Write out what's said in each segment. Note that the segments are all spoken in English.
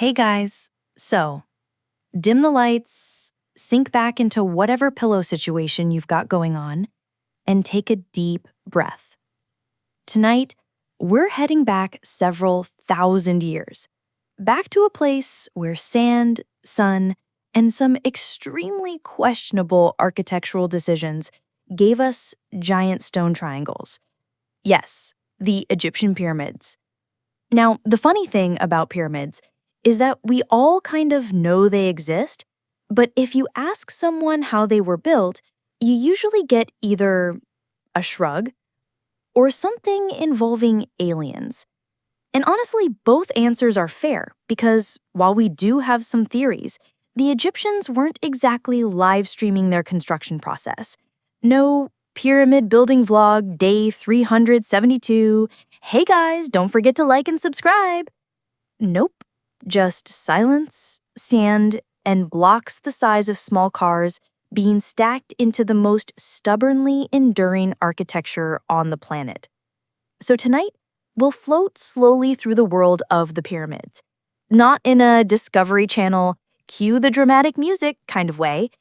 Hey guys, so dim the lights, sink back into whatever pillow situation you've got going on, and take a deep breath. Tonight, we're heading back several thousand years, back to a place where sand, sun, and some extremely questionable architectural decisions gave us giant stone triangles. Yes, the Egyptian pyramids. Now, the funny thing about pyramids is that we all kind of know they exist, but if you ask someone how they were built, you usually get either a shrug or something involving aliens. And honestly, both answers are fair because while we do have some theories, the Egyptians weren't exactly live streaming their construction process. No pyramid building vlog day 372. Hey guys, don't forget to like and subscribe. Nope. Just silence, sand, and blocks the size of small cars being stacked into the most stubbornly enduring architecture on the planet. So tonight, we'll float slowly through the world of the pyramids. Not in a Discovery Channel, cue the dramatic music kind of way,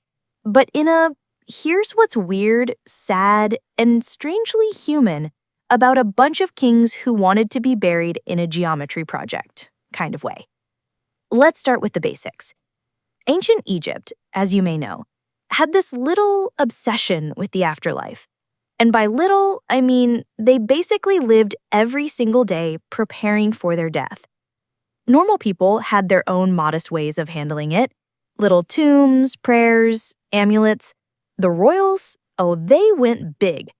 but in a here's what's weird, sad, and strangely human about a bunch of kings who wanted to be buried in a geometry project kind of way. Let's start with the basics. Ancient Egypt, as you may know, had this little obsession with the afterlife. And by little, I mean they basically lived every single day preparing for their death. Normal people had their own modest ways of handling it. Little tombs, prayers, amulets. The royals, oh, they went big.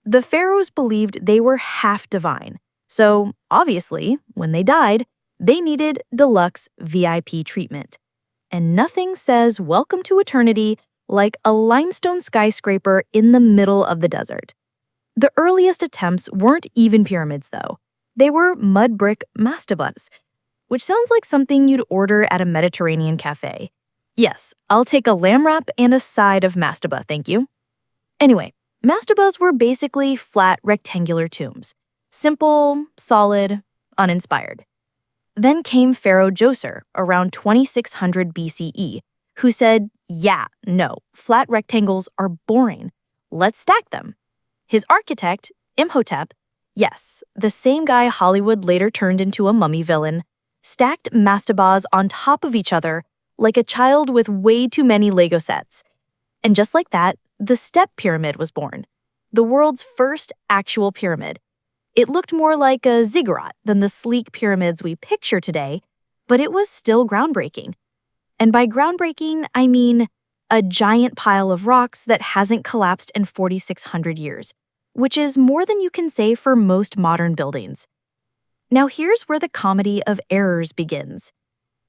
The pharaohs believed they were half divine. So, obviously, when they died, they needed deluxe VIP treatment. And nothing says welcome to eternity like a limestone skyscraper in the middle of the desert. The earliest attempts weren't even pyramids, though. They were mud brick mastabas, which sounds like something you'd order at a Mediterranean cafe. Yes, I'll take a lamb wrap and a side of mastaba, thank you. Anyway, mastabas were basically flat rectangular tombs. Simple, solid, uninspired. Then came Pharaoh Djoser around 2600 BCE, who said, yeah, no, flat rectangles are boring. Let's stack them. His architect, Imhotep, yes, the same guy Hollywood later turned into a mummy villain, stacked mastabas on top of each other like a child with way too many Lego sets. And just like that, the step pyramid was born, the world's first actual pyramid. It looked more like a ziggurat than the sleek pyramids we picture today, but it was still groundbreaking. And by groundbreaking, I mean a giant pile of rocks that hasn't collapsed in 4,600 years, which is more than you can say for most modern buildings. Now here's where the comedy of errors begins.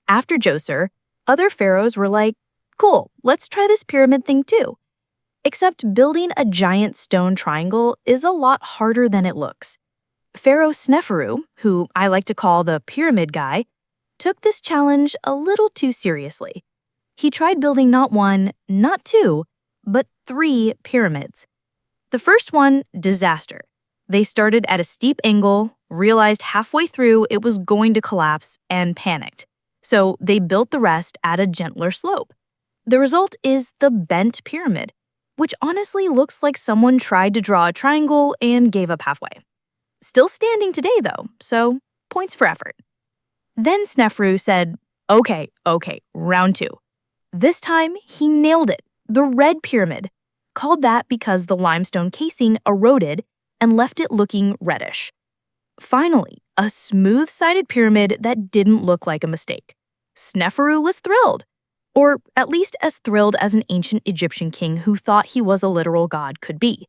After Djoser, other pharaohs were like, cool, let's try this pyramid thing too. Except building a giant stone triangle is a lot harder than it looks. Pharaoh Sneferu, who I like to call the pyramid guy, took this challenge a little too seriously. He tried building not one, not two, but 3 pyramids. The first one, disaster. They started at a steep angle, realized halfway through it was going to collapse, and panicked. So they built the rest at a gentler slope. The result is the bent pyramid, which honestly looks like someone tried to draw a triangle and gave up halfway. Still standing today, though, so points for effort. Then Sneferu said, okay, round 2. This time, he nailed it, the red pyramid, called that because the limestone casing eroded and left it looking reddish. Finally, a smooth-sided pyramid that didn't look like a mistake. Sneferu was thrilled, or at least as thrilled as an ancient Egyptian king who thought he was a literal god could be.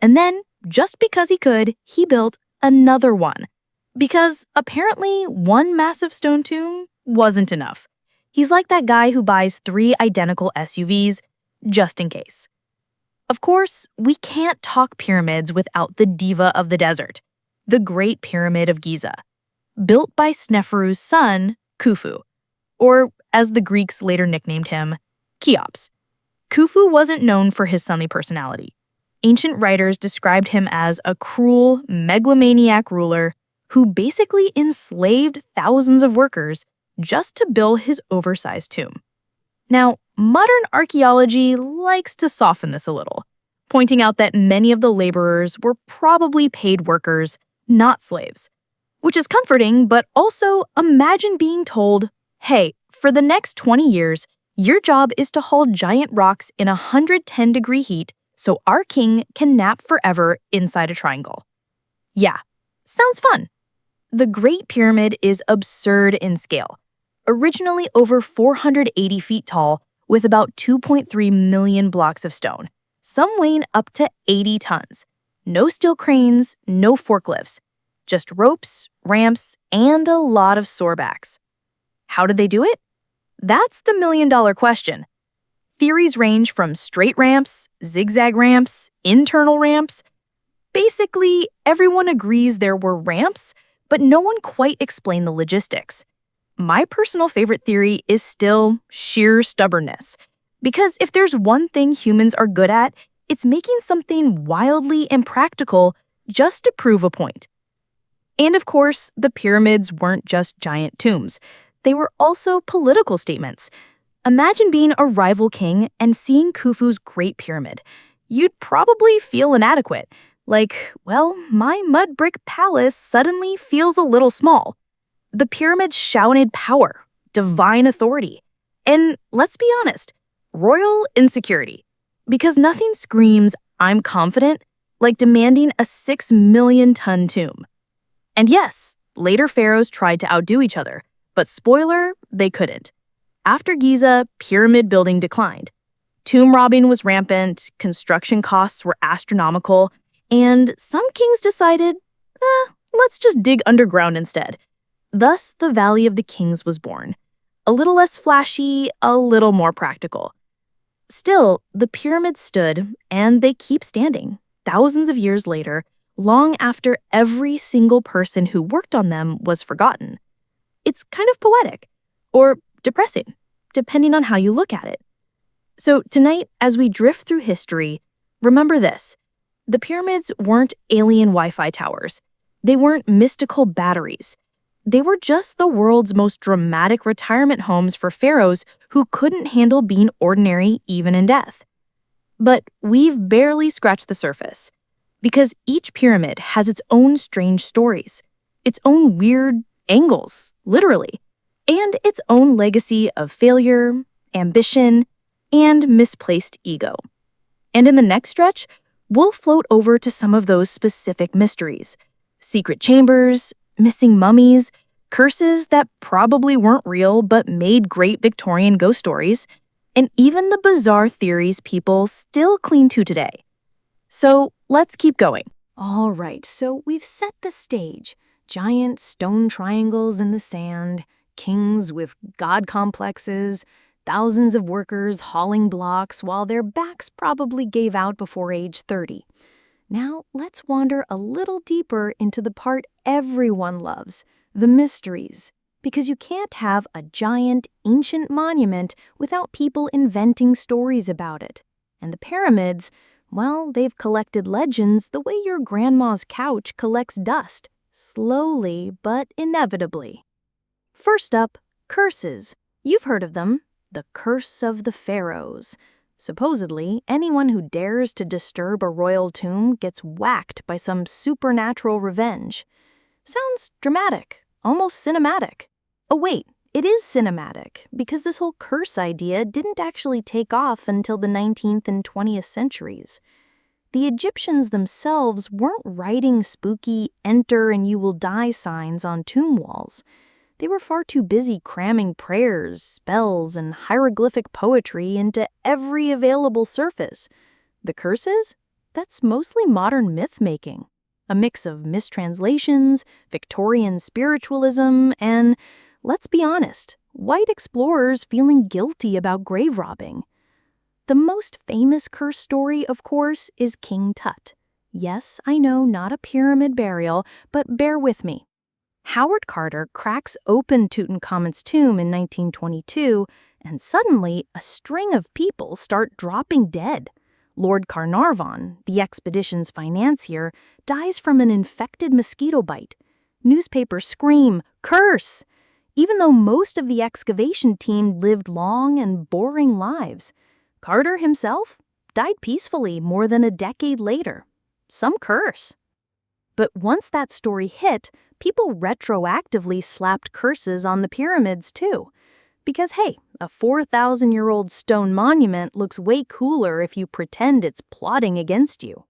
And then, just because he could, he built another one. Because apparently one massive stone tomb wasn't enough. He's like that guy who buys 3 identical SUVs, just in case. Of course, we can't talk pyramids without the diva of the desert, the Great Pyramid of Giza, built by Sneferu's son, Khufu, or as the Greeks later nicknamed him, Cheops. Khufu wasn't known for his sunny personality. Ancient writers described him as a cruel, megalomaniac ruler who basically enslaved thousands of workers just to build his oversized tomb. Now, modern archaeology likes to soften this a little, pointing out that many of the laborers were probably paid workers, not slaves. Which is comforting, but also imagine being told, hey, for the next 20 years, your job is to haul giant rocks in 110-degree heat so our king can nap forever inside a triangle. Yeah, sounds fun. The Great Pyramid is absurd in scale. Originally over 480 feet tall, with about 2.3 million blocks of stone, some weighing up to 80 tons. No steel cranes, no forklifts, just ropes, ramps, and a lot of sore backs. How did they do it? That's the million-dollar question. Theories range from straight ramps, zigzag ramps, internal ramps. Basically, everyone agrees there were ramps, but no one quite explained the logistics. My personal favorite theory is still sheer stubbornness. Because if there's one thing humans are good at, it's making something wildly impractical just to prove a point. And of course, the pyramids weren't just giant tombs. They were also political statements. Imagine being a rival king and seeing Khufu's Great Pyramid. You'd probably feel inadequate. Like, well, my mud brick palace suddenly feels a little small. The pyramids shouted power, divine authority, and let's be honest, royal insecurity. Because nothing screams, I'm confident, like demanding a 6 million ton tomb. And yes, later pharaohs tried to outdo each other, but spoiler, they couldn't. After Giza, pyramid building declined. Tomb robbing was rampant, construction costs were astronomical, and some kings decided, let's just dig underground instead. Thus, the Valley of the Kings was born. A little less flashy, a little more practical. Still, the pyramids stood, and they keep standing, thousands of years later, long after every single person who worked on them was forgotten. It's kind of poetic, or depressing, depending on how you look at it. So tonight, as we drift through history, remember this. The pyramids weren't alien Wi-Fi towers. They weren't mystical batteries. They were just the world's most dramatic retirement homes for pharaohs who couldn't handle being ordinary even in death. But we've barely scratched the surface, because each pyramid has its own strange stories, its own weird angles, literally, and its own legacy of failure, ambition, and misplaced ego. And in the next stretch, we'll float over to some of those specific mysteries, secret chambers, missing mummies, curses that probably weren't real but made great Victorian ghost stories, and even the bizarre theories people still cling to today. So let's keep going. All right, so we've set the stage. Giant stone triangles in the sand, kings with god complexes, thousands of workers hauling blocks while their backs probably gave out before age 30. Now, let's wander a little deeper into the part everyone loves, the mysteries, because you can't have a giant, ancient monument without people inventing stories about it. And the pyramids, well, they've collected legends the way your grandma's couch collects dust, slowly but inevitably. First up, curses. You've heard of them, the curse of the pharaohs. Supposedly, anyone who dares to disturb a royal tomb gets whacked by some supernatural revenge. Sounds dramatic, almost cinematic. Oh wait, it is cinematic, because this whole curse idea didn't actually take off until the 19th and 20th centuries. The Egyptians themselves weren't writing spooky "enter and you will die" signs on tomb walls. They were far too busy cramming prayers, spells, and hieroglyphic poetry into every available surface. The curses? That's mostly modern myth-making. A mix of mistranslations, Victorian spiritualism, and, let's be honest, white explorers feeling guilty about grave robbing. The most famous curse story, of course, is King Tut. Yes, I know, not a pyramid burial, but bear with me. Howard Carter cracks open Tutankhamun's tomb in 1922, and suddenly a string of people start dropping dead. Lord Carnarvon, the expedition's financier, dies from an infected mosquito bite. Newspapers scream, "Curse!" even though most of the excavation team lived long and boring lives. Carter himself died peacefully more than a decade later. Some curse. But once that story hit, people retroactively slapped curses on the pyramids too. Because hey, a 4,000-year-old stone monument looks way cooler if you pretend it's plotting against you.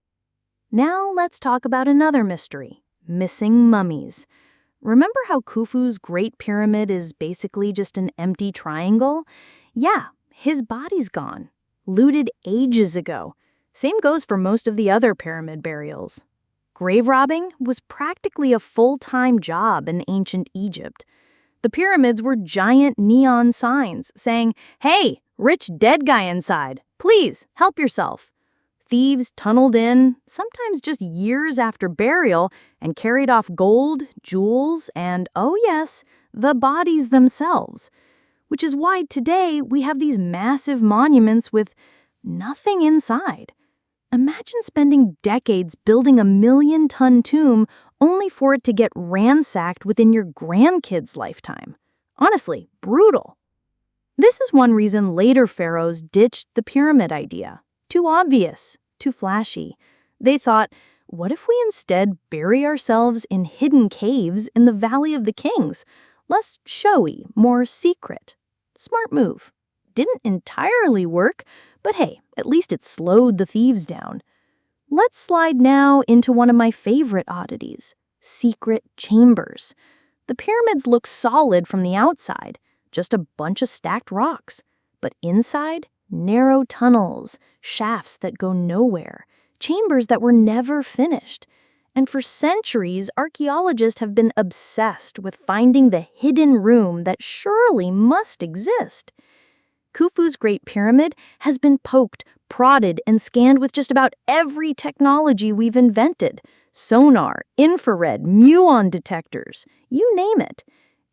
Now let's talk about another mystery: missing mummies. Remember how Khufu's Great Pyramid is basically just an empty triangle? Yeah, his body's gone. Looted ages ago. Same goes for most of the other pyramid burials. Grave robbing was practically a full-time job in ancient Egypt. The pyramids were giant neon signs saying, "Hey, rich dead guy inside, please help yourself." Thieves tunneled in, sometimes just years after burial, and carried off gold, jewels, and, oh yes, the bodies themselves. Which is why today we have these massive monuments with nothing inside. Imagine spending decades building a 1,000,000-ton tomb only for it to get ransacked within your grandkids' lifetime. Honestly, brutal. This is one reason later pharaohs ditched the pyramid idea. Too obvious, too flashy. They thought, what if we instead bury ourselves in hidden caves in the Valley of the Kings? Less showy, more secret. Smart move. Didn't entirely work, but hey, at least it slowed the thieves down. Let's slide now into one of my favorite oddities: secret chambers. The pyramids look solid from the outside, just a bunch of stacked rocks. But inside, narrow tunnels, shafts that go nowhere, chambers that were never finished. And for centuries, archaeologists have been obsessed with finding the hidden room that surely must exist. Khufu's Great Pyramid has been poked, prodded, and scanned with just about every technology we've invented: sonar, infrared, muon detectors, you name it.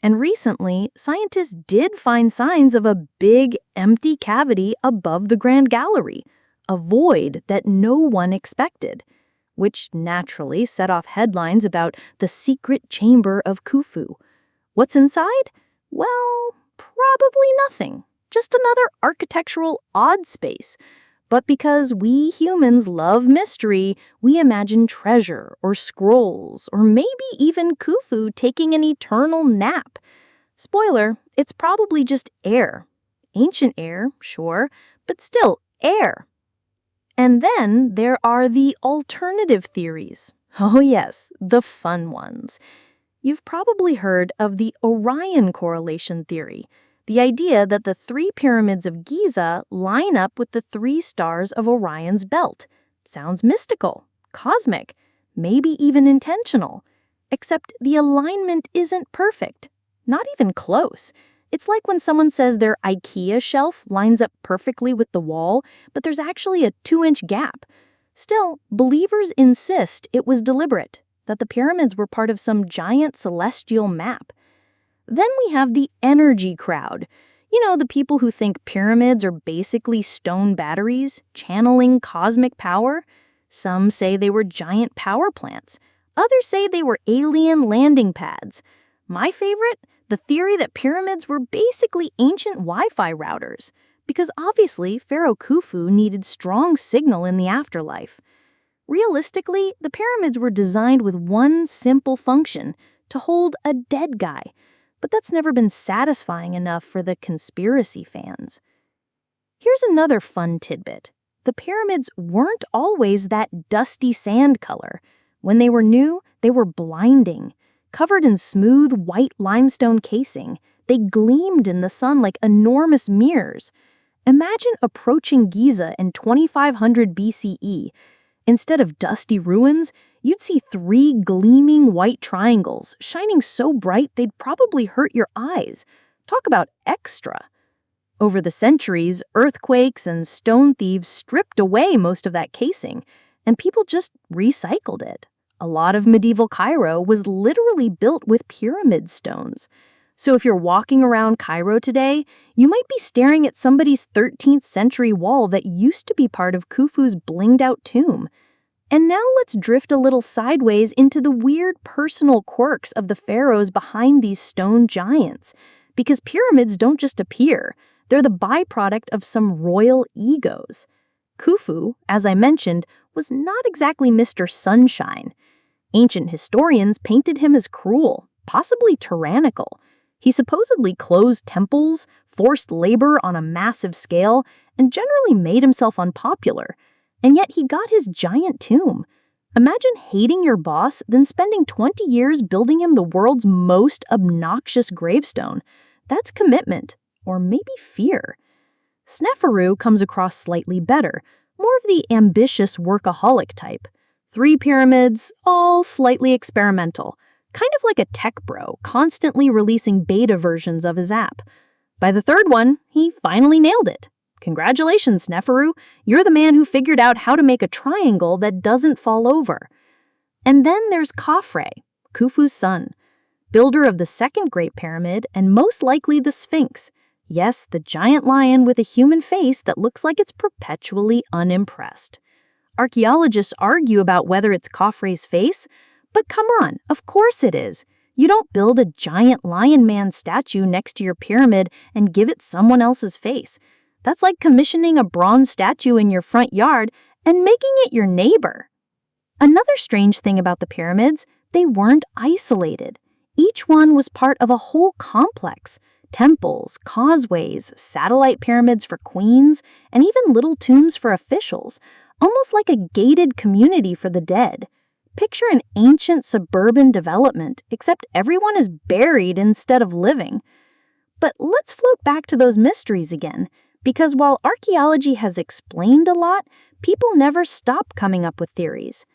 And recently, scientists did find signs of a big, empty cavity above the Grand Gallery, a void that no one expected, which naturally set off headlines about the secret chamber of Khufu. What's inside? Well, probably nothing. Just another architectural odd space. But because we humans love mystery, we imagine treasure or scrolls or maybe even Khufu taking an eternal nap. Spoiler, it's probably just air. Ancient air, sure, but still air. And then there are the alternative theories. Oh yes, the fun ones. You've probably heard of the Orion correlation theory. The idea that the 3 pyramids of Giza line up with the 3 stars of Orion's belt. Sounds mystical, cosmic, maybe even intentional. Except the alignment isn't perfect. Not even close. It's like when someone says their IKEA shelf lines up perfectly with the wall, but there's actually a 2-inch gap. Still, believers insist it was deliberate, that the pyramids were part of some giant celestial map. Then we have the energy crowd. You know, the people who think pyramids are basically stone batteries, channeling cosmic power. Some say they were giant power plants. Others say they were alien landing pads. My favorite? The theory that pyramids were basically ancient Wi-Fi routers. Because obviously, Pharaoh Khufu needed strong signal in the afterlife. Realistically, the pyramids were designed with one simple function: to hold a dead guy. But that's never been satisfying enough for the conspiracy fans. Here's another fun tidbit. The pyramids weren't always that dusty sand color. When they were new, they were blinding. Covered in smooth white limestone casing, they gleamed in the sun like enormous mirrors. Imagine approaching Giza in 2500 BCE. Instead of dusty ruins, you'd see 3 gleaming white triangles, shining so bright they'd probably hurt your eyes. Talk about extra. Over the centuries, earthquakes and stone thieves stripped away most of that casing, and people just recycled it. A lot of medieval Cairo was literally built with pyramid stones. So if you're walking around Cairo today, you might be staring at somebody's 13th century wall that used to be part of Khufu's blinged-out tomb. And now let's drift a little sideways into the weird personal quirks of the pharaohs behind these stone giants. Because pyramids don't just appear, they're the byproduct of some royal egos. Khufu, as I mentioned, was not exactly Mr. Sunshine. Ancient historians painted him as cruel, possibly tyrannical. He supposedly closed temples, forced labor on a massive scale, and generally made himself unpopular. And yet he got his giant tomb. Imagine hating your boss, then spending 20 years building him the world's most obnoxious gravestone. That's commitment, or maybe fear. Sneferu comes across slightly better, more of the ambitious workaholic type. 3 pyramids, all slightly experimental, kind of like a tech bro, constantly releasing beta versions of his app. By the 3rd one, he finally nailed it. Congratulations, Sneferu. You're the man who figured out how to make a triangle that doesn't fall over. And then there's Khafre, Khufu's son, builder of the 2nd Great Pyramid and most likely the Sphinx. Yes, the giant lion with a human face that looks like it's perpetually unimpressed. Archaeologists argue about whether it's Khafre's face, but come on, of course it is. You don't build a giant lion man statue next to your pyramid and give it someone else's face. That's like commissioning a bronze statue in your front yard and making it your neighbor. Another strange thing about the pyramids, they weren't isolated. Each one was part of a whole complex. Temples, causeways, satellite pyramids for queens, and even little tombs for officials, almost like a gated community for the dead. Picture an ancient suburban development, except everyone is buried instead of living. But let's float back to those mysteries again, because while archaeology has explained a lot, people never stop coming up with theories.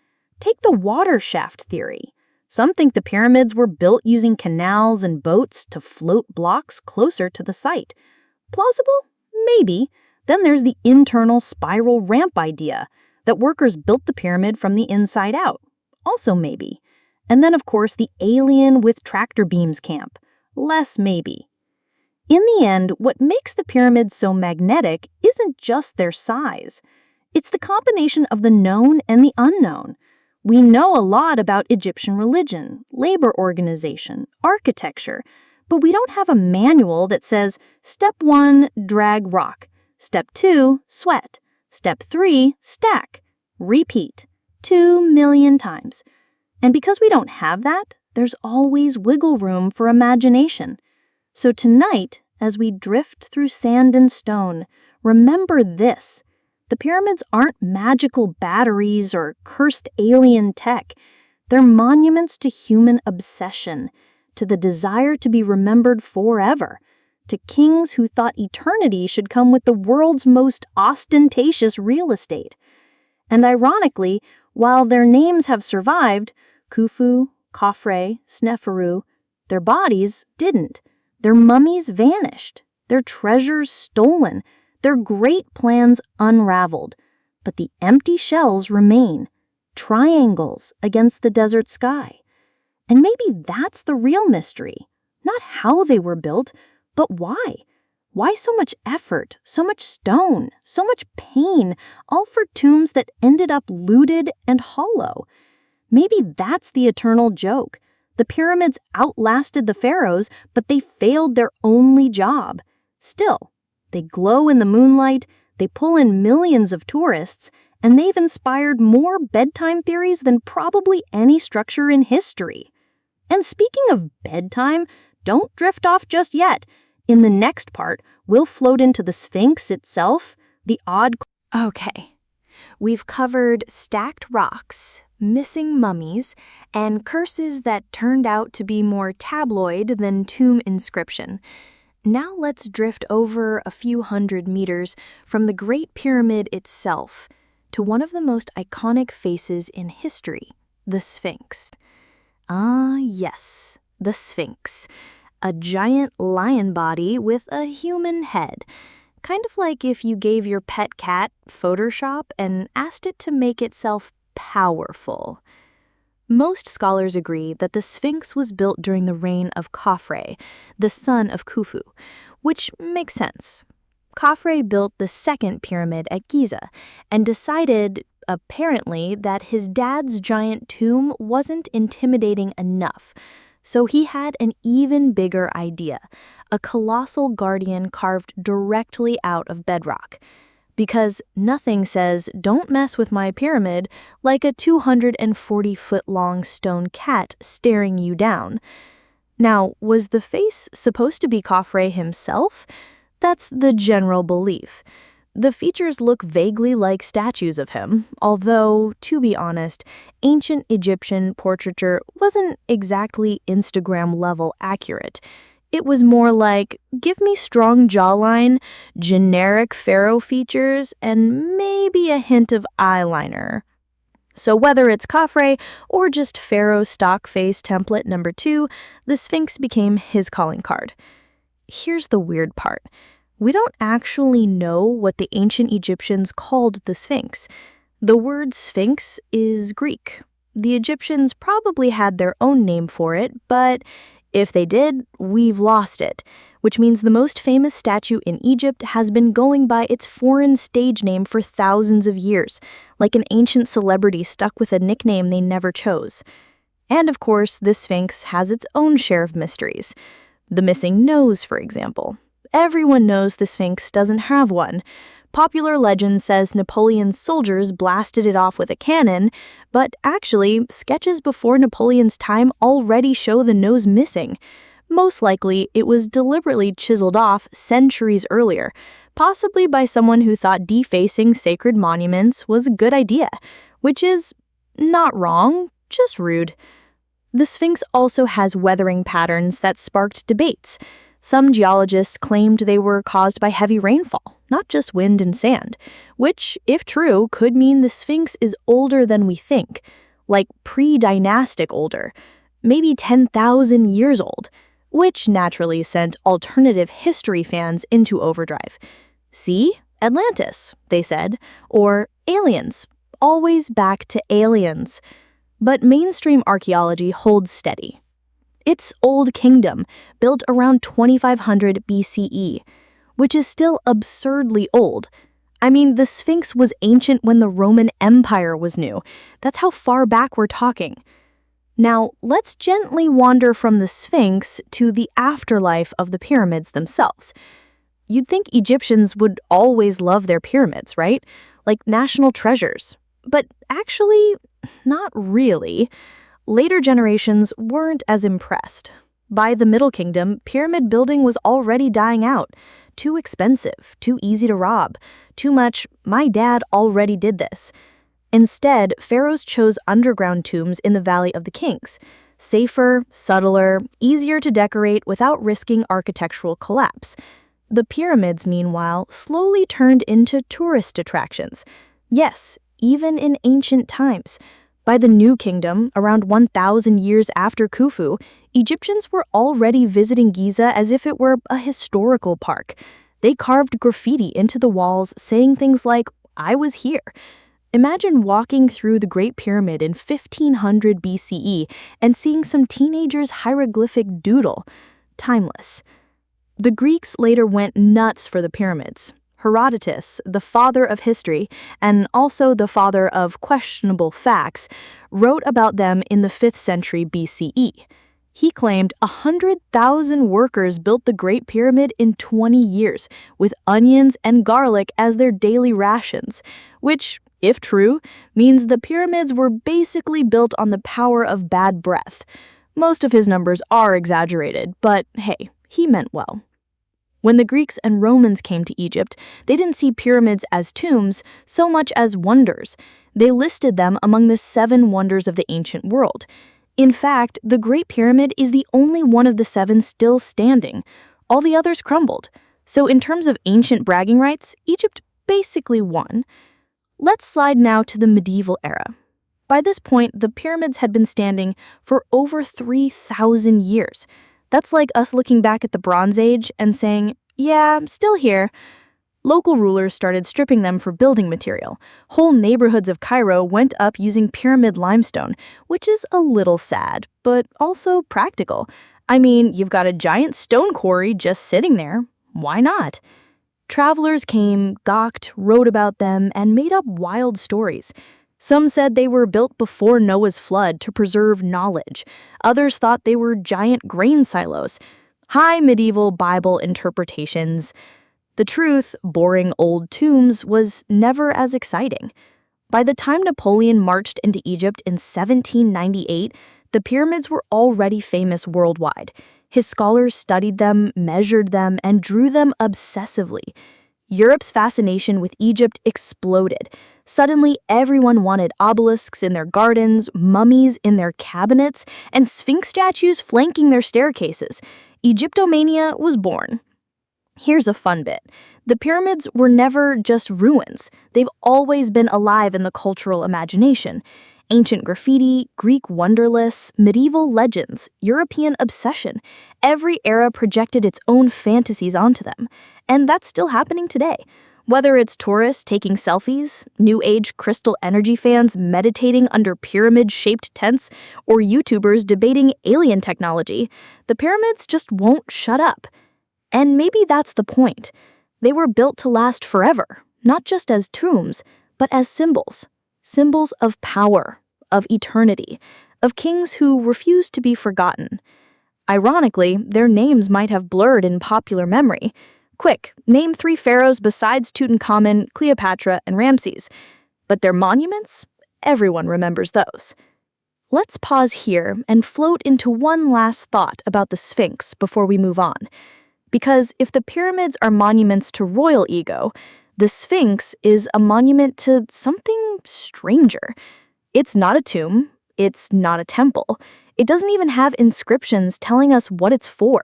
Take the water shaft theory. Some think the pyramids were built using canals and boats to float blocks closer to the site. Plausible? Maybe. Then there's the internal spiral ramp idea, that workers built the pyramid from the inside out. Also maybe. And then, of course, the alien with tractor beams camp. Less maybe. In the end, what makes the pyramids so magnetic isn't just their size. It's the combination of the known and the unknown. We know a lot about Egyptian religion, labor organization, architecture, but we don't have a manual that says, Step 1, drag rock. Step 2, sweat. Step 3, stack. Repeat. 2 million times. And because we don't have that, there's always wiggle room for imagination. So tonight, as we drift through sand and stone, remember this. The pyramids aren't magical batteries or cursed alien tech. They're monuments to human obsession, to the desire to be remembered forever, to kings who thought eternity should come with the world's most ostentatious real estate. And ironically, while their names have survived, Khufu, Khafre, Sneferu, their bodies didn't. Their mummies vanished, their treasures stolen, their great plans unraveled. But the empty shells remain, triangles against the desert sky. And maybe that's the real mystery. Not how they were built, but why. Why so much effort, so much stone, so much pain, all for tombs that ended up looted and hollow? Maybe that's the eternal joke. The pyramids outlasted the pharaohs, but they failed their only job. Still, they glow in the moonlight, they pull in millions of tourists, and they've inspired more bedtime theories than probably any structure in history. And speaking of bedtime, don't drift off just yet. In the next part, we'll float into the Sphinx itself, the odd... Okay, we've covered stacked rocks, missing mummies, and curses that turned out to be more tabloid than tomb inscription. Now let's drift over a few hundred meters from the Great Pyramid itself to one of the most iconic faces in history, the Sphinx. Ah, yes, the Sphinx. A giant lion body with a human head. Kind of like if you gave your pet cat Photoshop and asked it to make itself powerful. Most scholars agree that the Sphinx was built during the reign of Khafre, the son of Khufu, which makes sense. Khafre built the 2nd pyramid at Giza and decided, apparently that his dad's giant tomb wasn't intimidating enough, so he had an even bigger idea, a colossal guardian carved directly out of bedrock. Because nothing says, "Don't mess with my pyramid," like a 240-foot-long stone cat staring you down. Now, was the face supposed to be Khafre himself? That's the general belief. The features look vaguely like statues of him, although, to be honest, ancient Egyptian portraiture wasn't exactly Instagram-level accurate. It was more like, give me strong jawline, generic pharaoh features, and maybe a hint of eyeliner. So whether it's Khafre or just Pharaoh stock face template number 2, the Sphinx became his calling card. Here's the weird part. We don't actually know what the ancient Egyptians called the Sphinx. The word Sphinx is Greek. The Egyptians probably had their own name for it, but if they did, we've lost it, which means the most famous statue in Egypt has been going by its foreign stage name for thousands of years, like an ancient celebrity stuck with a nickname they never chose. And of course, the Sphinx has its own share of mysteries. The missing nose, for example. Everyone knows the Sphinx doesn't have one. Popular legend says Napoleon's soldiers blasted it off with a cannon, but actually, sketches before Napoleon's time already show the nose missing. Most likely, it was deliberately chiseled off centuries earlier, possibly by someone who thought defacing sacred monuments was a good idea, which is not wrong, just rude. The Sphinx also has weathering patterns that sparked debates. Some geologists claimed they were caused by heavy rainfall, not just wind and sand, which, if true, could mean the Sphinx is older than we think, like pre-dynastic older, maybe 10,000 years old, which naturally sent alternative history fans into overdrive. See? Atlantis, they said, or aliens, always back to aliens. But mainstream archaeology holds steady. It's Old Kingdom, built around 2500 BCE, which is still absurdly old. I mean, the Sphinx was ancient when the Roman Empire was new. That's how far back we're talking. Now, let's gently wander from the Sphinx to the afterlife of the pyramids themselves. You'd think Egyptians would always love their pyramids, right? Like national treasures. But actually, not really. Later generations weren't as impressed. By the Middle Kingdom, pyramid building was already dying out. Too expensive, too easy to rob, too much, "my dad already did this." Instead, pharaohs chose underground tombs in the Valley of the Kings. Safer, subtler, easier to decorate without risking architectural collapse. The pyramids, meanwhile, slowly turned into tourist attractions. Yes, even in ancient times. By the New Kingdom, around 1,000 years after Khufu, Egyptians were already visiting Giza as if it were a historical park. They carved graffiti into the walls saying things like, "I was here." Imagine walking through the Great Pyramid in 1500 BCE and seeing some teenager's hieroglyphic doodle. Timeless. The Greeks later went nuts for the pyramids. Herodotus, the father of history, and also the father of questionable facts, wrote about them in the 5th century BCE. He claimed 100,000 workers built the Great Pyramid in 20 years, with onions and garlic as their daily rations, which, if true, means the pyramids were basically built on the power of bad breath. Most of his numbers are exaggerated, but hey, he meant well. When the Greeks and Romans came to Egypt, they didn't see pyramids as tombs so much as wonders. They listed them among the 7 wonders of the ancient world. In fact, the Great Pyramid is the only one of the 7 still standing. All the others crumbled. So in terms of ancient bragging rights, Egypt basically won. Let's slide now to the medieval era. By this point, the pyramids had been standing for over 3,000 years. That's like us looking back at the Bronze Age and saying, "Yeah, I'm still here." Local rulers started stripping them for building material. Whole neighborhoods of Cairo went up using pyramid limestone, which is a little sad, but also practical. I mean, you've got a giant stone quarry just sitting there. Why not? Travelers came, gawked, wrote about them, and made up wild stories. Some said they were built before Noah's flood to preserve knowledge. Others thought they were giant grain silos. High medieval Bible interpretations. The truth, boring old tombs, was never as exciting. By the time Napoleon marched into Egypt in 1798, the pyramids were already famous worldwide. His scholars studied them, measured them, and drew them obsessively. Europe's fascination with Egypt exploded. Suddenly, everyone wanted obelisks in their gardens, mummies in their cabinets, and Sphinx statues flanking their staircases. Egyptomania was born. Here's a fun bit. The pyramids were never just ruins. They've always been alive in the cultural imagination. Ancient graffiti, Greek wonderlists, medieval legends, European obsession. Every era projected its own fantasies onto them. And that's still happening today. Whether it's tourists taking selfies, New Age crystal energy fans meditating under pyramid-shaped tents, or YouTubers debating alien technology, the pyramids just won't shut up. And maybe that's the point. They were built to last forever, not just as tombs, but as symbols. Symbols of power, of eternity, of kings who refused to be forgotten. Ironically, their names might have blurred in popular memory. Quick, name 3 pharaohs besides Tutankhamun, Cleopatra, and Ramses. But their monuments? Everyone remembers those. Let's pause here and float into one last thought about the Sphinx before we move on. Because if the pyramids are monuments to royal ego, the Sphinx is a monument to something stranger. It's not a tomb. It's not a temple. It doesn't even have inscriptions telling us what it's for.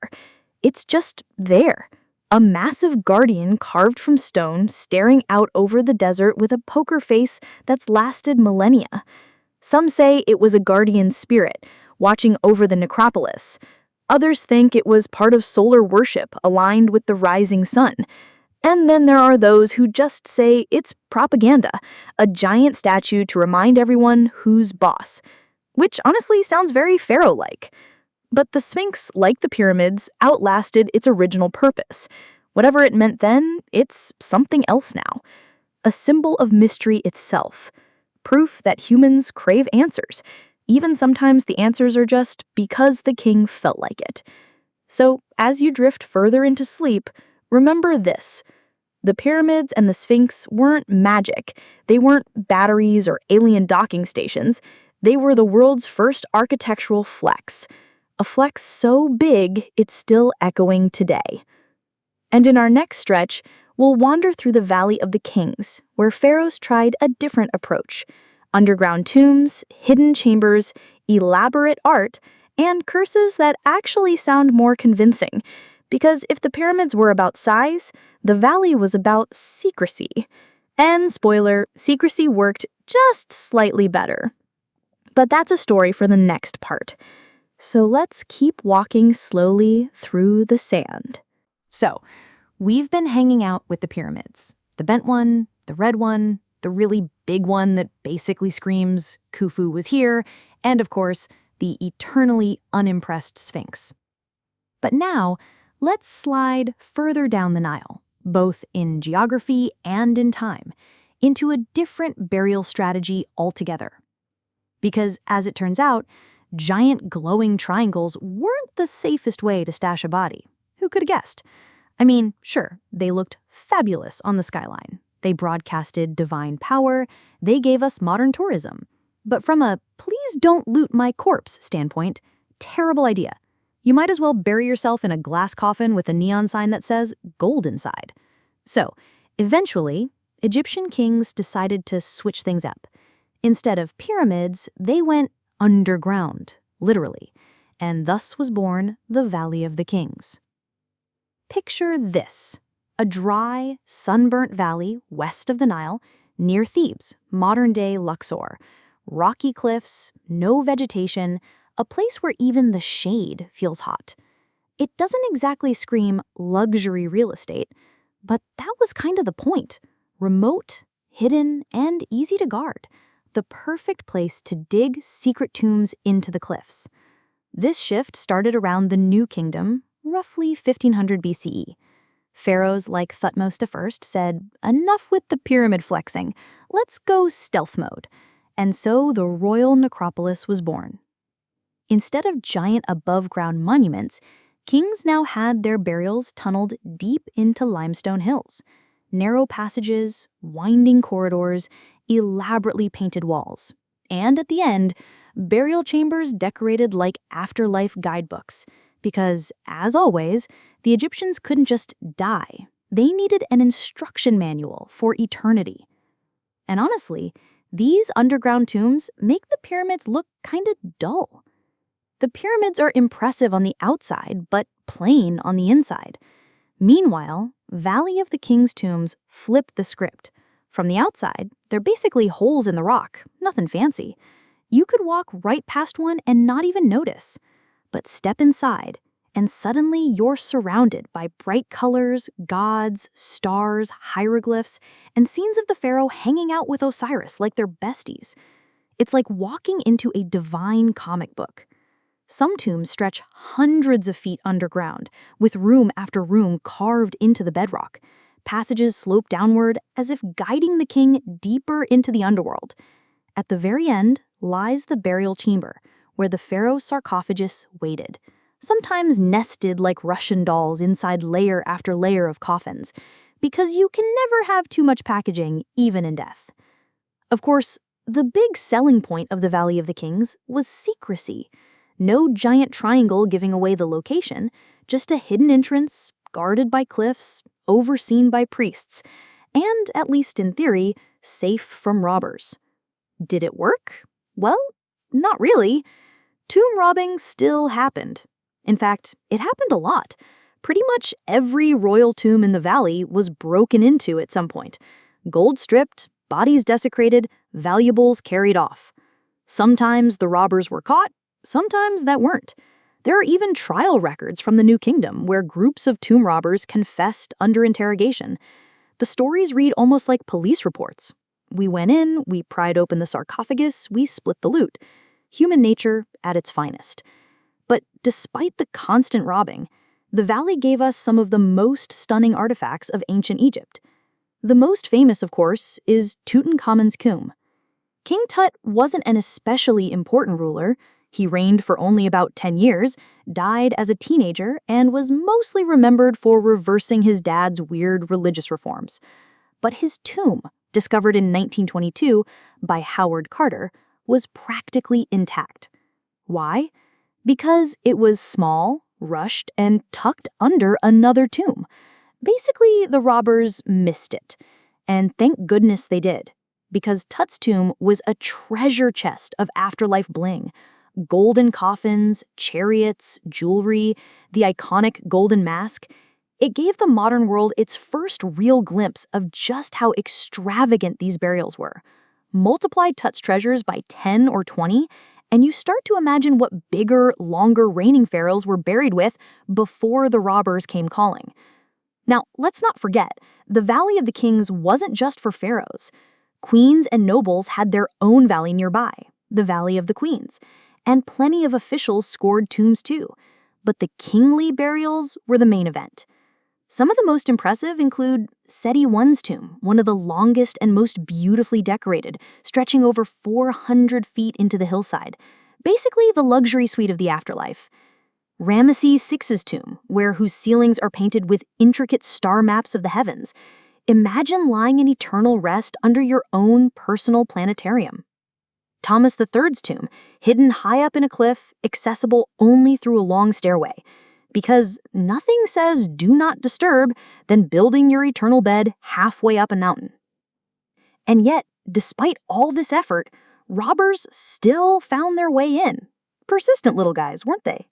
It's just there. A massive guardian carved from stone staring out over the desert with a poker face that's lasted millennia. Some say it was a guardian spirit watching over the necropolis. Others think it was part of solar worship aligned with the rising sun. And then there are those who just say it's propaganda, a giant statue to remind everyone who's boss, which honestly sounds very pharaoh-like. But the Sphinx, like the pyramids, outlasted its original purpose. Whatever it meant then, it's something else now. A symbol of mystery itself. Proof that humans crave answers. Even sometimes the answers are just because the king felt like it. So, as you drift further into sleep, remember this. The pyramids and the Sphinx weren't magic. They weren't batteries or alien docking stations. They were the world's first architectural flex. A flex so big, it's still echoing today. And in our next stretch, we'll wander through the Valley of the Kings, where pharaohs tried a different approach. Underground tombs, hidden chambers, elaborate art, and curses that actually sound more convincing. Because if the pyramids were about size, the valley was about secrecy. And spoiler, secrecy worked just slightly better. But that's a story for the next part. So let's keep walking slowly through the sand. So, we've been hanging out with the pyramids. The bent one, the red one, the really big one that basically screams, Khufu was here, and of course, the eternally unimpressed Sphinx. But now, let's slide further down the Nile, both in geography and in time, into a different burial strategy altogether. Because, as it turns out, giant glowing triangles weren't the safest way to stash a body. Who could have guessed? I mean, sure, they looked fabulous on the skyline. They broadcasted divine power. They gave us modern tourism. But from a please don't loot my corpse standpoint, terrible idea. You might as well bury yourself in a glass coffin with a neon sign that says gold inside. So, eventually, Egyptian kings decided to switch things up. Instead of pyramids, they went underground, literally. And thus was born the Valley of the Kings. Picture this, a dry, sunburnt valley west of the Nile, near Thebes, modern-day Luxor. Rocky cliffs, no vegetation, a place where even the shade feels hot. It doesn't exactly scream luxury real estate, but that was kind of the point. Remote, hidden, and easy to guard. The perfect place to dig secret tombs into the cliffs. This shift started around the New Kingdom, roughly 1500 BCE. Pharaohs like Thutmose I said, "Enough with the pyramid flexing. Let's go stealth mode." And so the royal necropolis was born. Instead of giant above-ground monuments, kings now had their burials tunneled deep into limestone hills. Narrow passages, winding corridors, elaborately painted walls. And at the end, burial chambers decorated like afterlife guidebooks. Because, as always, the Egyptians couldn't just die. They needed an instruction manual for eternity. And honestly, these underground tombs make the pyramids look kinda dull. The pyramids are impressive on the outside, but plain on the inside. Meanwhile, Valley of the King's tombs flip the script. From the outside, they're basically holes in the rock, nothing fancy. You could walk right past one and not even notice. But step inside, and suddenly you're surrounded by bright colors, gods, stars, hieroglyphs, and scenes of the pharaoh hanging out with Osiris like they're besties. It's like walking into a divine comic book. Some tombs stretch hundreds of feet underground, with room after room carved into the bedrock. Passages slope downward as if guiding the king deeper into the underworld. At the very end lies the burial chamber, where the pharaoh's sarcophagus waited, sometimes nested like Russian dolls inside layer after layer of coffins, because you can never have too much packaging, even in death. Of course, the big selling point of the Valley of the Kings was secrecy. No giant triangle giving away the location, just a hidden entrance, guarded by cliffs, overseen by priests, and, at least in theory, safe from robbers. Did it work? Well, not really. Tomb robbing still happened. In fact, it happened a lot. Pretty much every royal tomb in the valley was broken into at some point. Gold stripped, bodies desecrated, valuables carried off. Sometimes the robbers were caught, sometimes that weren't. There are even trial records from the New Kingdom where groups of tomb robbers confessed under interrogation. The stories read almost like police reports. We went in, we pried open the sarcophagus, we split the loot. Human nature at its finest. But despite the constant robbing, the valley gave us some of the most stunning artifacts of ancient Egypt. The most famous, of course, is Tutankhamun's tomb. King Tut wasn't an especially important ruler. He reigned for only about 10 years, died as a teenager, and was mostly remembered for reversing his dad's weird religious reforms. But his tomb, discovered in 1922 by Howard Carter, was practically intact. Why? Because it was small, rushed, and tucked under another tomb. Basically, the robbers missed it. And thank goodness they did, because Tut's tomb was a treasure chest of afterlife bling. Golden coffins, chariots, jewelry, the iconic golden mask. It gave the modern world its first real glimpse of just how extravagant these burials were. Multiply Tut's treasures by 10 or 20, and you start to imagine what bigger, longer reigning pharaohs were buried with before the robbers came calling. Now, let's not forget, the Valley of the Kings wasn't just for pharaohs. Queens and nobles had their own valley nearby, the Valley of the Queens. And plenty of officials scored tombs too. But the kingly burials were the main event. Some of the most impressive include Seti I's tomb, one of the longest and most beautifully decorated, stretching over 400 feet into the hillside. Basically the luxury suite of the afterlife. Ramesses VI's tomb, whose ceilings are painted with intricate star maps of the heavens. Imagine lying in eternal rest under your own personal planetarium. Thomas III's tomb, hidden high up in a cliff, accessible only through a long stairway. Because nothing says do not disturb than building your eternal bed halfway up a mountain. And yet, despite all this effort, robbers still found their way in. Persistent little guys, weren't they?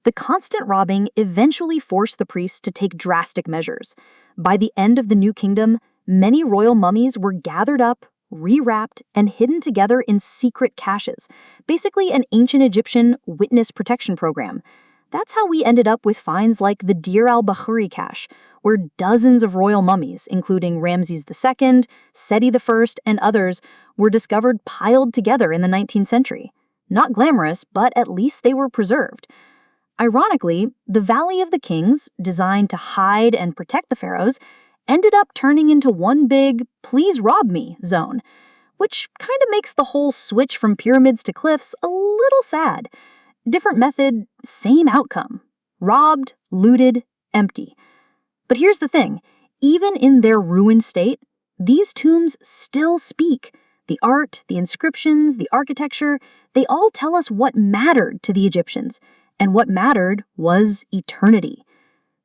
The constant robbing eventually forced the priests to take drastic measures. By the end of the New Kingdom, many royal mummies were gathered up, rewrapped, and hidden together in secret caches, basically an ancient Egyptian witness protection program. That's how we ended up with finds like the Deir al-Bahari cache, where dozens of royal mummies, including Ramses II, Seti I, and others, were discovered piled together in the 19th century. Not glamorous, but at least they were preserved. Ironically, the Valley of the Kings, designed to hide and protect the pharaohs, ended up turning into one big please rob me zone, which kind of makes the whole switch from pyramids to cliffs a little sad. Different method, same outcome. Robbed, looted, empty. But here's the thing, even in their ruined state, these tombs still speak. The art, the inscriptions, the architecture, they all tell us what mattered to the Egyptians, and what mattered was eternity.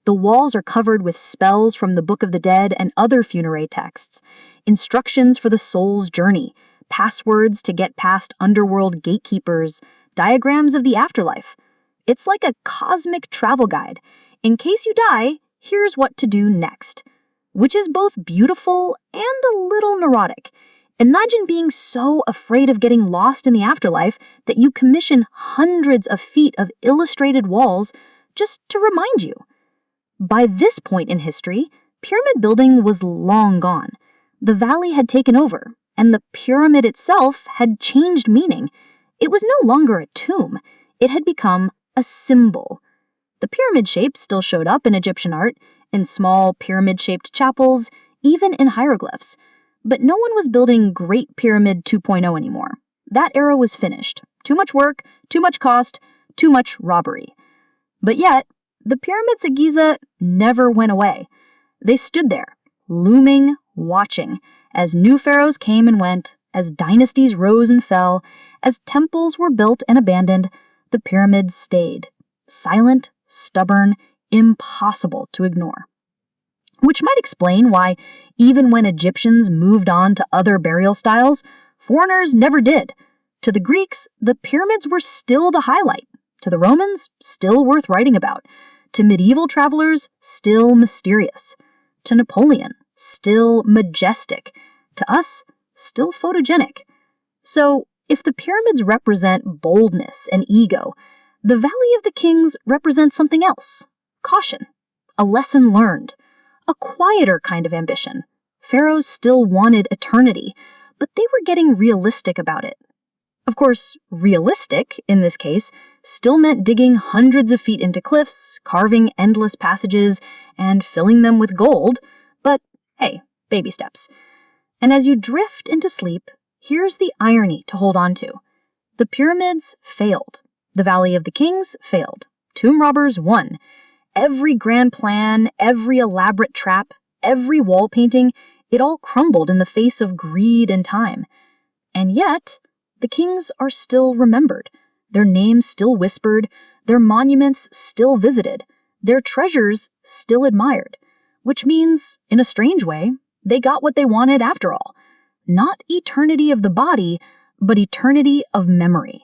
The walls are covered with spells from the Book of the Dead and other funerary texts, instructions for the soul's journey, passwords to get past underworld gatekeepers, diagrams of the afterlife. It's like a cosmic travel guide. In case you die, here's what to do next. Which is both beautiful and a little neurotic. Imagine being so afraid of getting lost in the afterlife that you commission hundreds of feet of illustrated walls just to remind you. By this point in history, pyramid building was long gone. The valley had taken over, and the pyramid itself had changed meaning. It was no longer a tomb. It had become a symbol. The pyramid shape still showed up in Egyptian art, in small pyramid-shaped chapels, even in hieroglyphs. But no one was building Great Pyramid 2.0 anymore. That era was finished. Too much work, too much cost, too much robbery. But yet, the pyramids at Giza never went away. They stood there, looming, watching, as new pharaohs came and went, as dynasties rose and fell, as temples were built and abandoned, the pyramids stayed. Silent, stubborn, impossible to ignore. Which might explain why, even when Egyptians moved on to other burial styles, foreigners never did. To the Greeks, the pyramids were still the highlight. To the Romans, still worth writing about. To medieval travelers, still mysterious. To Napoleon, still majestic. To us, still photogenic. So, if the pyramids represent boldness and ego, the Valley of the Kings represents something else. Caution. A lesson learned. A quieter kind of ambition. Pharaohs still wanted eternity, but they were getting realistic about it. Of course, realistic, in this case, still meant digging hundreds of feet into cliffs, carving endless passages, and filling them with gold, but hey, baby steps. And as you drift into sleep, here's the irony to hold on to. The pyramids failed. The Valley of the Kings failed. Tomb robbers won. Every grand plan, every elaborate trap, every wall painting, it all crumbled in the face of greed and time. And yet, the kings are still remembered, their names still whispered, their monuments still visited, their treasures still admired, which means, in a strange way, they got what they wanted after all. Not eternity of the body, but eternity of memory.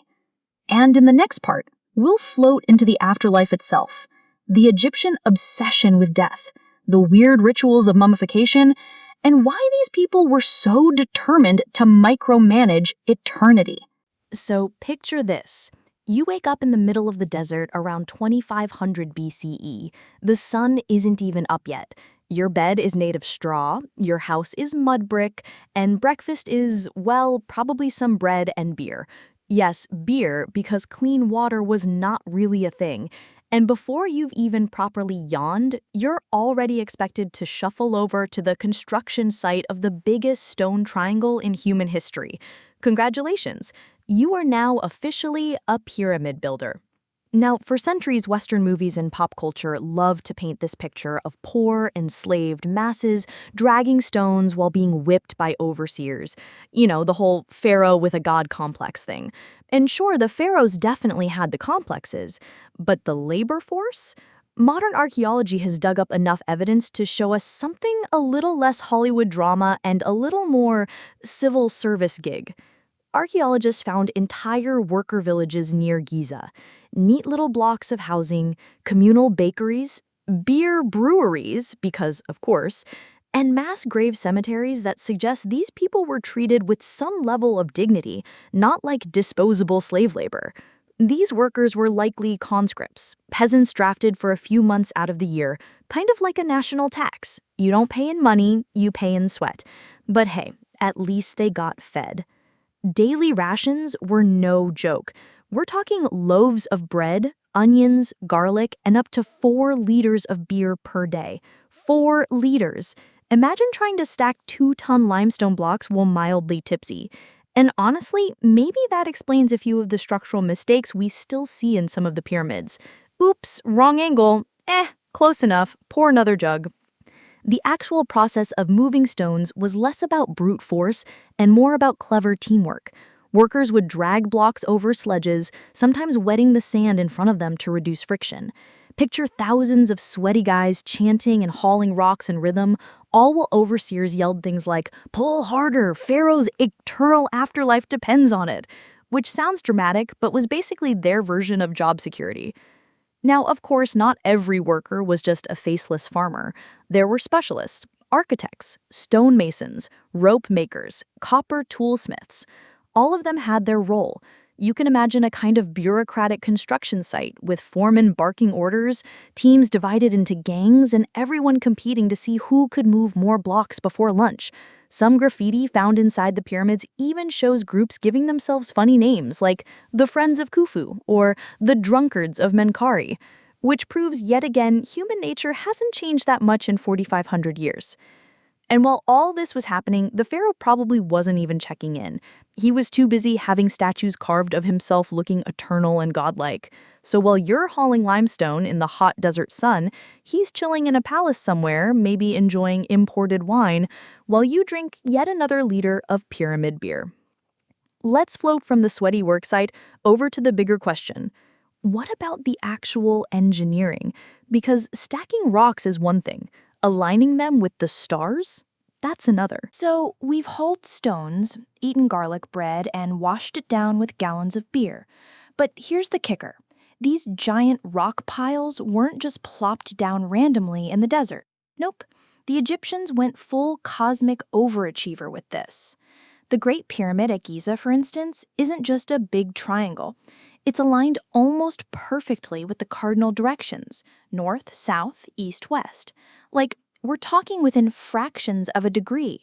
And in the next part, we'll float into the afterlife itself, the Egyptian obsession with death, the weird rituals of mummification, and why these people were so determined to micromanage eternity. So picture this. You wake up in the middle of the desert around 2500 BCE. The sun isn't even up yet. Your bed is made of straw, your house is mud brick, and breakfast is, well, probably some bread and beer. Yes, beer, because clean water was not really a thing. And before you've even properly yawned, you're already expected to shuffle over to the construction site of the biggest stone triangle in human history. Congratulations, you are now officially a pyramid builder. Now, for centuries, Western movies and pop culture love to paint this picture of poor, enslaved masses dragging stones while being whipped by overseers. You know, the whole pharaoh with a god complex thing. And sure, the pharaohs definitely had the complexes, but the labor force? Modern archaeology has dug up enough evidence to show us something a little less Hollywood drama and a little more civil service gig. Archaeologists found entire worker villages near Giza, neat little blocks of housing, communal bakeries, beer breweries, because of course, and mass grave cemeteries that suggest these people were treated with some level of dignity, not like disposable slave labor. These workers were likely conscripts, peasants drafted for a few months out of the year, kind of like a national tax. You don't pay in money, you pay in sweat. But hey, at least they got fed. Daily rations were no joke. We're talking loaves of bread, onions, garlic, and up to 4 liters of beer per day. 4 liters. Imagine trying to stack 2-ton limestone blocks while mildly tipsy. And honestly, maybe that explains a few of the structural mistakes we still see in some of the pyramids. Oops, wrong angle. Close enough. Pour another jug. The actual process of moving stones was less about brute force and more about clever teamwork. Workers would drag blocks over sledges, sometimes wetting the sand in front of them to reduce friction. Picture thousands of sweaty guys chanting and hauling rocks in rhythm, all while overseers yelled things like, "Pull harder, Pharaoh's eternal afterlife depends on it," which sounds dramatic, but was basically their version of job security. Now, of course, not every worker was just a faceless farmer. There were specialists, architects, stonemasons, rope makers, copper toolsmiths. All of them had their role. You can imagine a kind of bureaucratic construction site with foremen barking orders, teams divided into gangs, and everyone competing to see who could move more blocks before lunch. Some graffiti found inside the pyramids even shows groups giving themselves funny names like the Friends of Khufu or the Drunkards of Menkaure, which proves yet again human nature hasn't changed that much in 4,500 years. And while all this was happening, the pharaoh probably wasn't even checking in. He was too busy having statues carved of himself looking eternal and godlike. So while you're hauling limestone in the hot desert sun, he's chilling in a palace somewhere, maybe enjoying imported wine, while you drink yet another liter of pyramid beer. Let's float from the sweaty worksite over to the bigger question. What about the actual engineering? Because stacking rocks is one thing. Aligning them with the stars? That's another. So we've hauled stones, eaten garlic bread, and washed it down with gallons of beer. But here's the kicker. These giant rock piles weren't just plopped down randomly in the desert. Nope. The Egyptians went full cosmic overachiever with this. The Great Pyramid at Giza, for instance, isn't just a big triangle. It's aligned almost perfectly with the cardinal directions, north, south, east, west. Like, we're talking within fractions of a degree,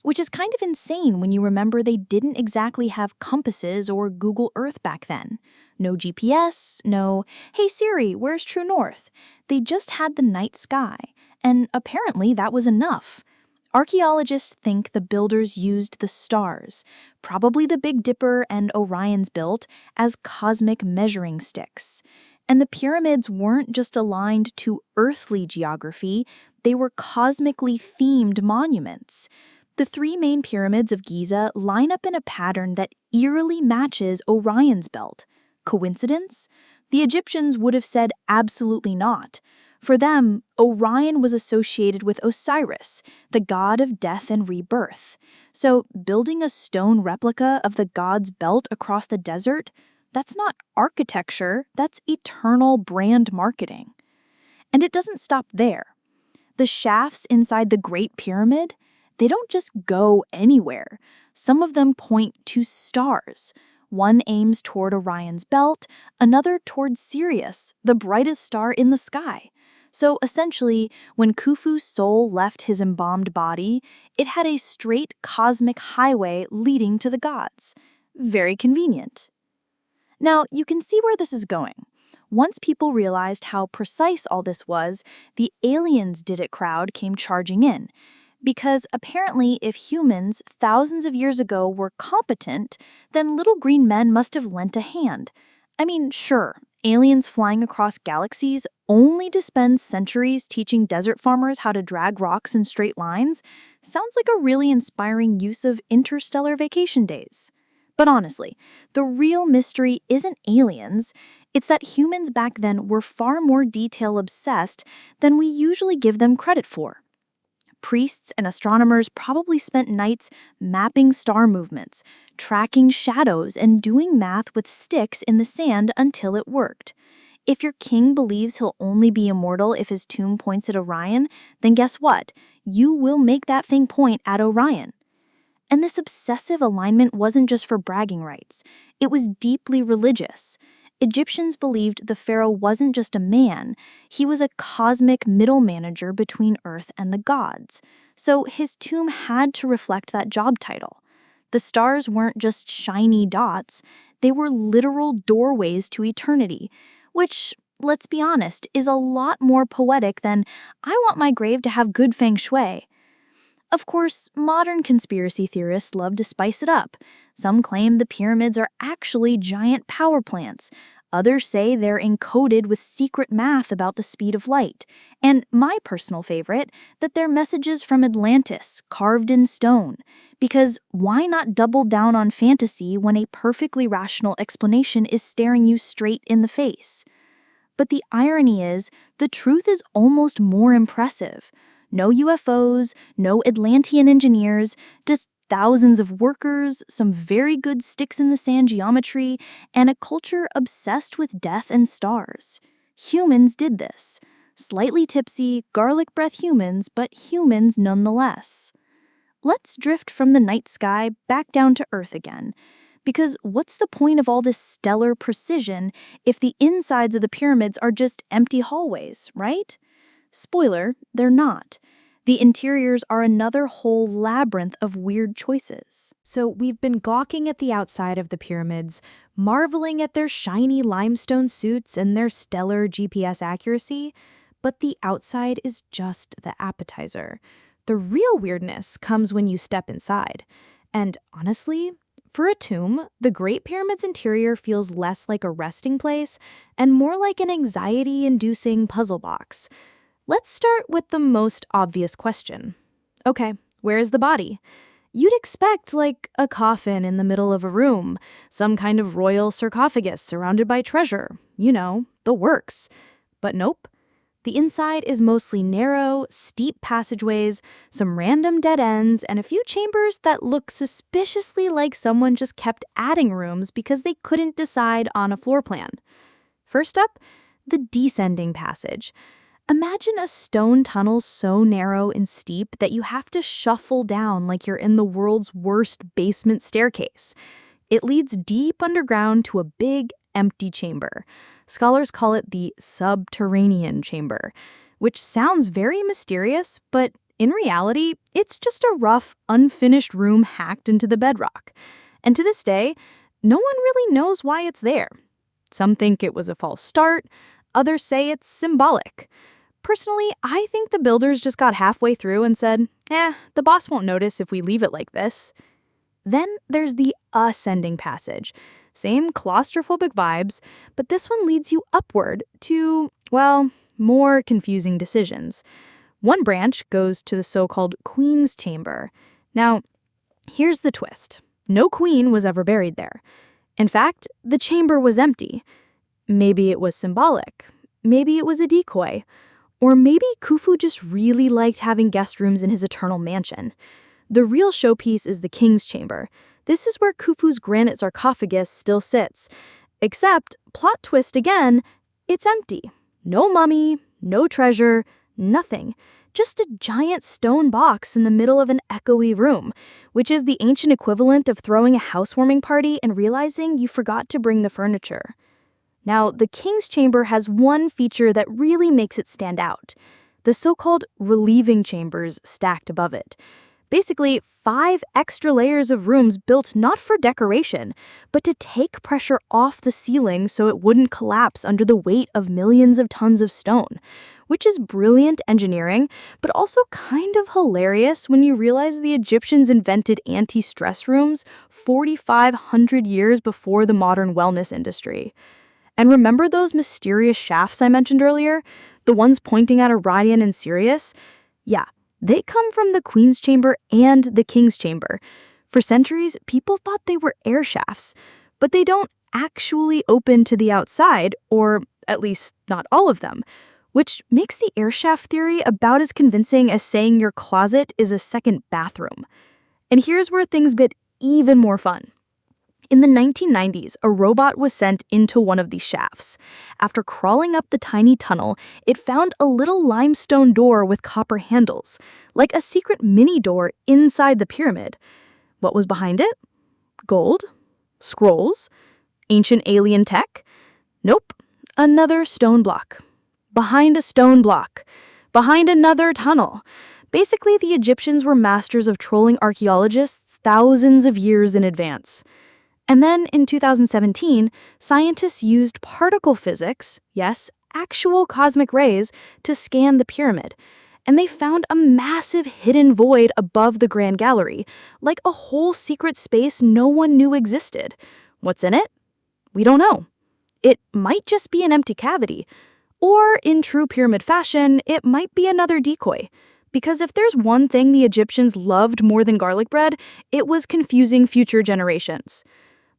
which is kind of insane when you remember they didn't exactly have compasses or Google Earth back then. No GPS, no, "Hey Siri, where's true north?" They just had the night sky, and apparently that was enough. Archaeologists think the builders used the stars, probably the Big Dipper and Orion's belt, as cosmic measuring sticks. And the pyramids weren't just aligned to earthly geography, they were cosmically themed monuments. The 3 main pyramids of Giza line up in a pattern that eerily matches Orion's belt. Coincidence? The Egyptians would have said absolutely not. For them, Orion was associated with Osiris, the god of death and rebirth. So building a stone replica of the god's belt across the desert, that's not architecture, that's eternal brand marketing. And it doesn't stop there. The shafts inside the Great Pyramid, they don't just go anywhere. Some of them point to stars. One aims toward Orion's belt, another toward Sirius, the brightest star in the sky. So essentially, when Khufu's soul left his embalmed body, it had a straight cosmic highway leading to the gods. Very convenient. Now, you can see where this is going. Once people realized how precise all this was, the aliens did it crowd came charging in. Because apparently if humans thousands of years ago were competent, then little green men must have lent a hand. I mean, sure, aliens flying across galaxies only to spend centuries teaching desert farmers how to drag rocks in straight lines sounds like a really inspiring use of interstellar vacation days. But honestly, the real mystery isn't aliens, it's that humans back then were far more detail-obsessed than we usually give them credit for. Priests and astronomers probably spent nights mapping star movements, tracking shadows, and doing math with sticks in the sand until it worked. If your king believes he'll only be immortal if his tomb points at Orion, then guess what? You will make that thing point at Orion. And this obsessive alignment wasn't just for bragging rights. It was deeply religious. Egyptians believed the pharaoh wasn't just a man, he was a cosmic middle manager between Earth and the gods. So his tomb had to reflect that job title. The stars weren't just shiny dots, They were literal doorways to eternity, which, let's be honest, is a lot more poetic than "I want my grave to have good feng shui." Of course, modern conspiracy theorists love to spice it up. Some claim the pyramids are actually giant power plants. Others say they're encoded with secret math about the speed of light. And my personal favorite, that they're messages from Atlantis, carved in stone. Because why not double down on fantasy when a perfectly rational explanation is staring you straight in the face? But the irony is, the truth is almost more impressive. No UFOs, no Atlantean engineers, just thousands of workers, some very good sticks in the sand geometry, and a culture obsessed with death and stars. Humans did this. Slightly tipsy, garlic breath humans, but humans nonetheless. Let's drift from the night sky back down to Earth again. Because what's the point of all this stellar precision if the insides of the pyramids are just empty hallways, right? Spoiler, they're not. The interiors are another whole labyrinth of weird choices. So we've been gawking at the outside of the pyramids, marveling at their shiny limestone suits and their stellar GPS accuracy, but the outside is just the appetizer. The real weirdness comes when you step inside. And honestly, for a tomb, the Great Pyramid's interior feels less like a resting place and more like an anxiety-inducing puzzle box. Let's start with the most obvious question. Okay, where is the body? You'd expect, like, a coffin in the middle of a room, some kind of royal sarcophagus surrounded by treasure, the works. But nope. The inside is mostly narrow, steep passageways, some random dead ends, and a few chambers that look suspiciously like someone just kept adding rooms because they couldn't decide on a floor plan. First up, the descending passage. Imagine a stone tunnel so narrow and steep that you have to shuffle down like you're in the world's worst basement staircase. It leads deep underground to a big, empty chamber. Scholars call it the subterranean chamber, which sounds very mysterious, but in reality, it's just a rough, unfinished room hacked into the bedrock. And to this day, no one really knows why it's there. Some think it was a false start, others say it's symbolic. Personally, I think the builders just got halfway through and said, the boss won't notice if we leave it like this. Then there's the ascending passage. Same claustrophobic vibes, but this one leads you upward to, more confusing decisions. One branch goes to the so-called Queen's Chamber. Now, here's the twist. No queen was ever buried there. In fact, the chamber was empty. Maybe it was symbolic. Maybe it was a decoy. Or maybe Khufu just really liked having guest rooms in his eternal mansion. The real showpiece is the King's Chamber. This is where Khufu's granite sarcophagus still sits. Except, plot twist again, it's empty. No mummy, no treasure, nothing. Just a giant stone box in the middle of an echoey room, which is the ancient equivalent of throwing a housewarming party and realizing you forgot to bring the furniture. Now, the King's Chamber has one feature that really makes it stand out. The so-called relieving chambers stacked above it. Basically, 5 extra layers of rooms built not for decoration, but to take pressure off the ceiling so it wouldn't collapse under the weight of millions of tons of stone, which is brilliant engineering, but also kind of hilarious when you realize the Egyptians invented anti-stress rooms 4,500 years before the modern wellness industry. And remember those mysterious shafts I mentioned earlier? The ones pointing at Orion and Sirius? Yeah, they come from the Queen's Chamber and the King's Chamber. For centuries, people thought they were air shafts, but they don't actually open to the outside, or at least not all of them, which makes the air shaft theory about as convincing as saying your closet is a second bathroom. And here's where things get even more fun. In the 1990s, a robot was sent into one of these shafts. After crawling up the tiny tunnel, it found a little limestone door with copper handles, like a secret mini door inside the pyramid. What was behind it? Gold? Scrolls? Ancient alien tech? Nope. Another stone block. Behind a stone block. Behind another tunnel. Basically, the Egyptians were masters of trolling archaeologists thousands of years in advance. And then in 2017, scientists used particle physics, yes, actual cosmic rays, to scan the pyramid. And they found a massive hidden void above the Grand Gallery, like a whole secret space no one knew existed. What's in it? We don't know. It might just be an empty cavity. Or, in true pyramid fashion, it might be another decoy. Because if there's one thing the Egyptians loved more than garlic bread, it was confusing future generations.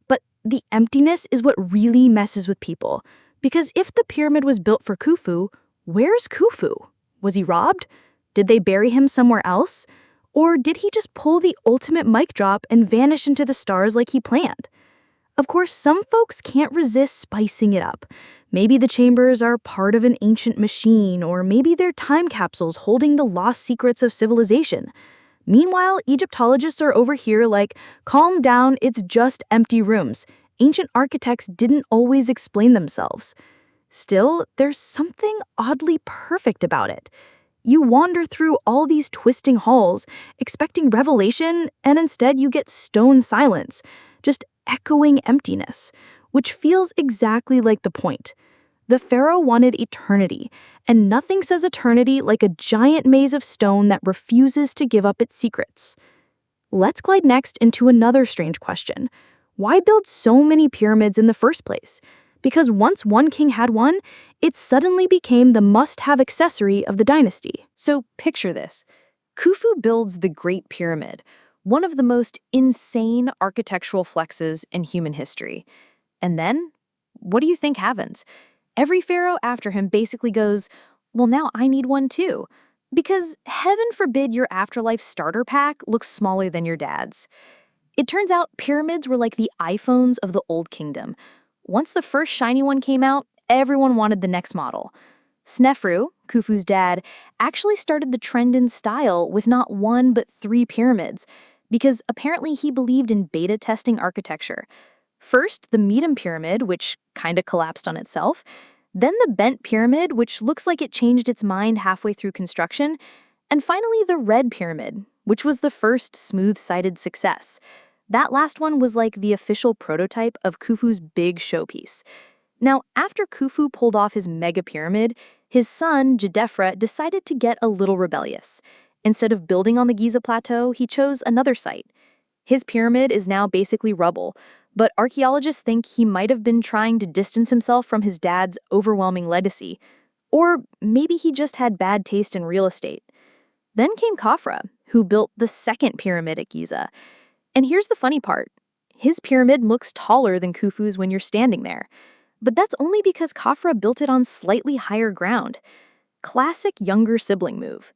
But the emptiness is what really messes with people. Because if the pyramid was built for Khufu, where's Khufu? Was he robbed? Did they bury him somewhere else? Or did he just pull the ultimate mic drop and vanish into the stars like he planned? Of course, some folks can't resist spicing it up. Maybe the chambers are part of an ancient machine, or maybe they're time capsules holding the lost secrets of civilization. Meanwhile, Egyptologists are over here like, calm down, it's just empty rooms. Ancient architects didn't always explain themselves. Still, there's something oddly perfect about it. You wander through all these twisting halls, expecting revelation, and instead you get stone silence, just echoing emptiness, which feels exactly like the point. The pharaoh wanted eternity, and nothing says eternity like a giant maze of stone that refuses to give up its secrets. Let's glide next into another strange question. Why build so many pyramids in the first place? Because once one king had one, it suddenly became the must-have accessory of the dynasty. So picture this. Khufu builds the Great Pyramid, one of the most insane architectural flexes in human history. And then, what do you think happens? Every pharaoh after him basically goes, well, now I need one too. Because heaven forbid your afterlife starter pack looks smaller than your dad's. It turns out pyramids were like the iPhones of the Old Kingdom. Once the first shiny one came out, everyone wanted the next model. Snefru, Khufu's dad, actually started the trend in style with not one but 3 pyramids, because apparently he believed in beta testing architecture. First, the Medum pyramid, which kinda collapsed on itself, then the bent pyramid, which looks like it changed its mind halfway through construction, and finally the red pyramid, which was the first smooth-sided success. That last one was like the official prototype of Khufu's big showpiece. Now, after Khufu pulled off his mega pyramid, his son, Jedefra, decided to get a little rebellious. Instead of building on the Giza Plateau, he chose another site. His pyramid is now basically rubble, but archaeologists think he might have been trying to distance himself from his dad's overwhelming legacy. Or maybe he just had bad taste in real estate. Then came Khafra, who built the second pyramid at Giza. And here's the funny part. His pyramid looks taller than Khufu's when you're standing there. But that's only because Khafra built it on slightly higher ground. Classic younger sibling move.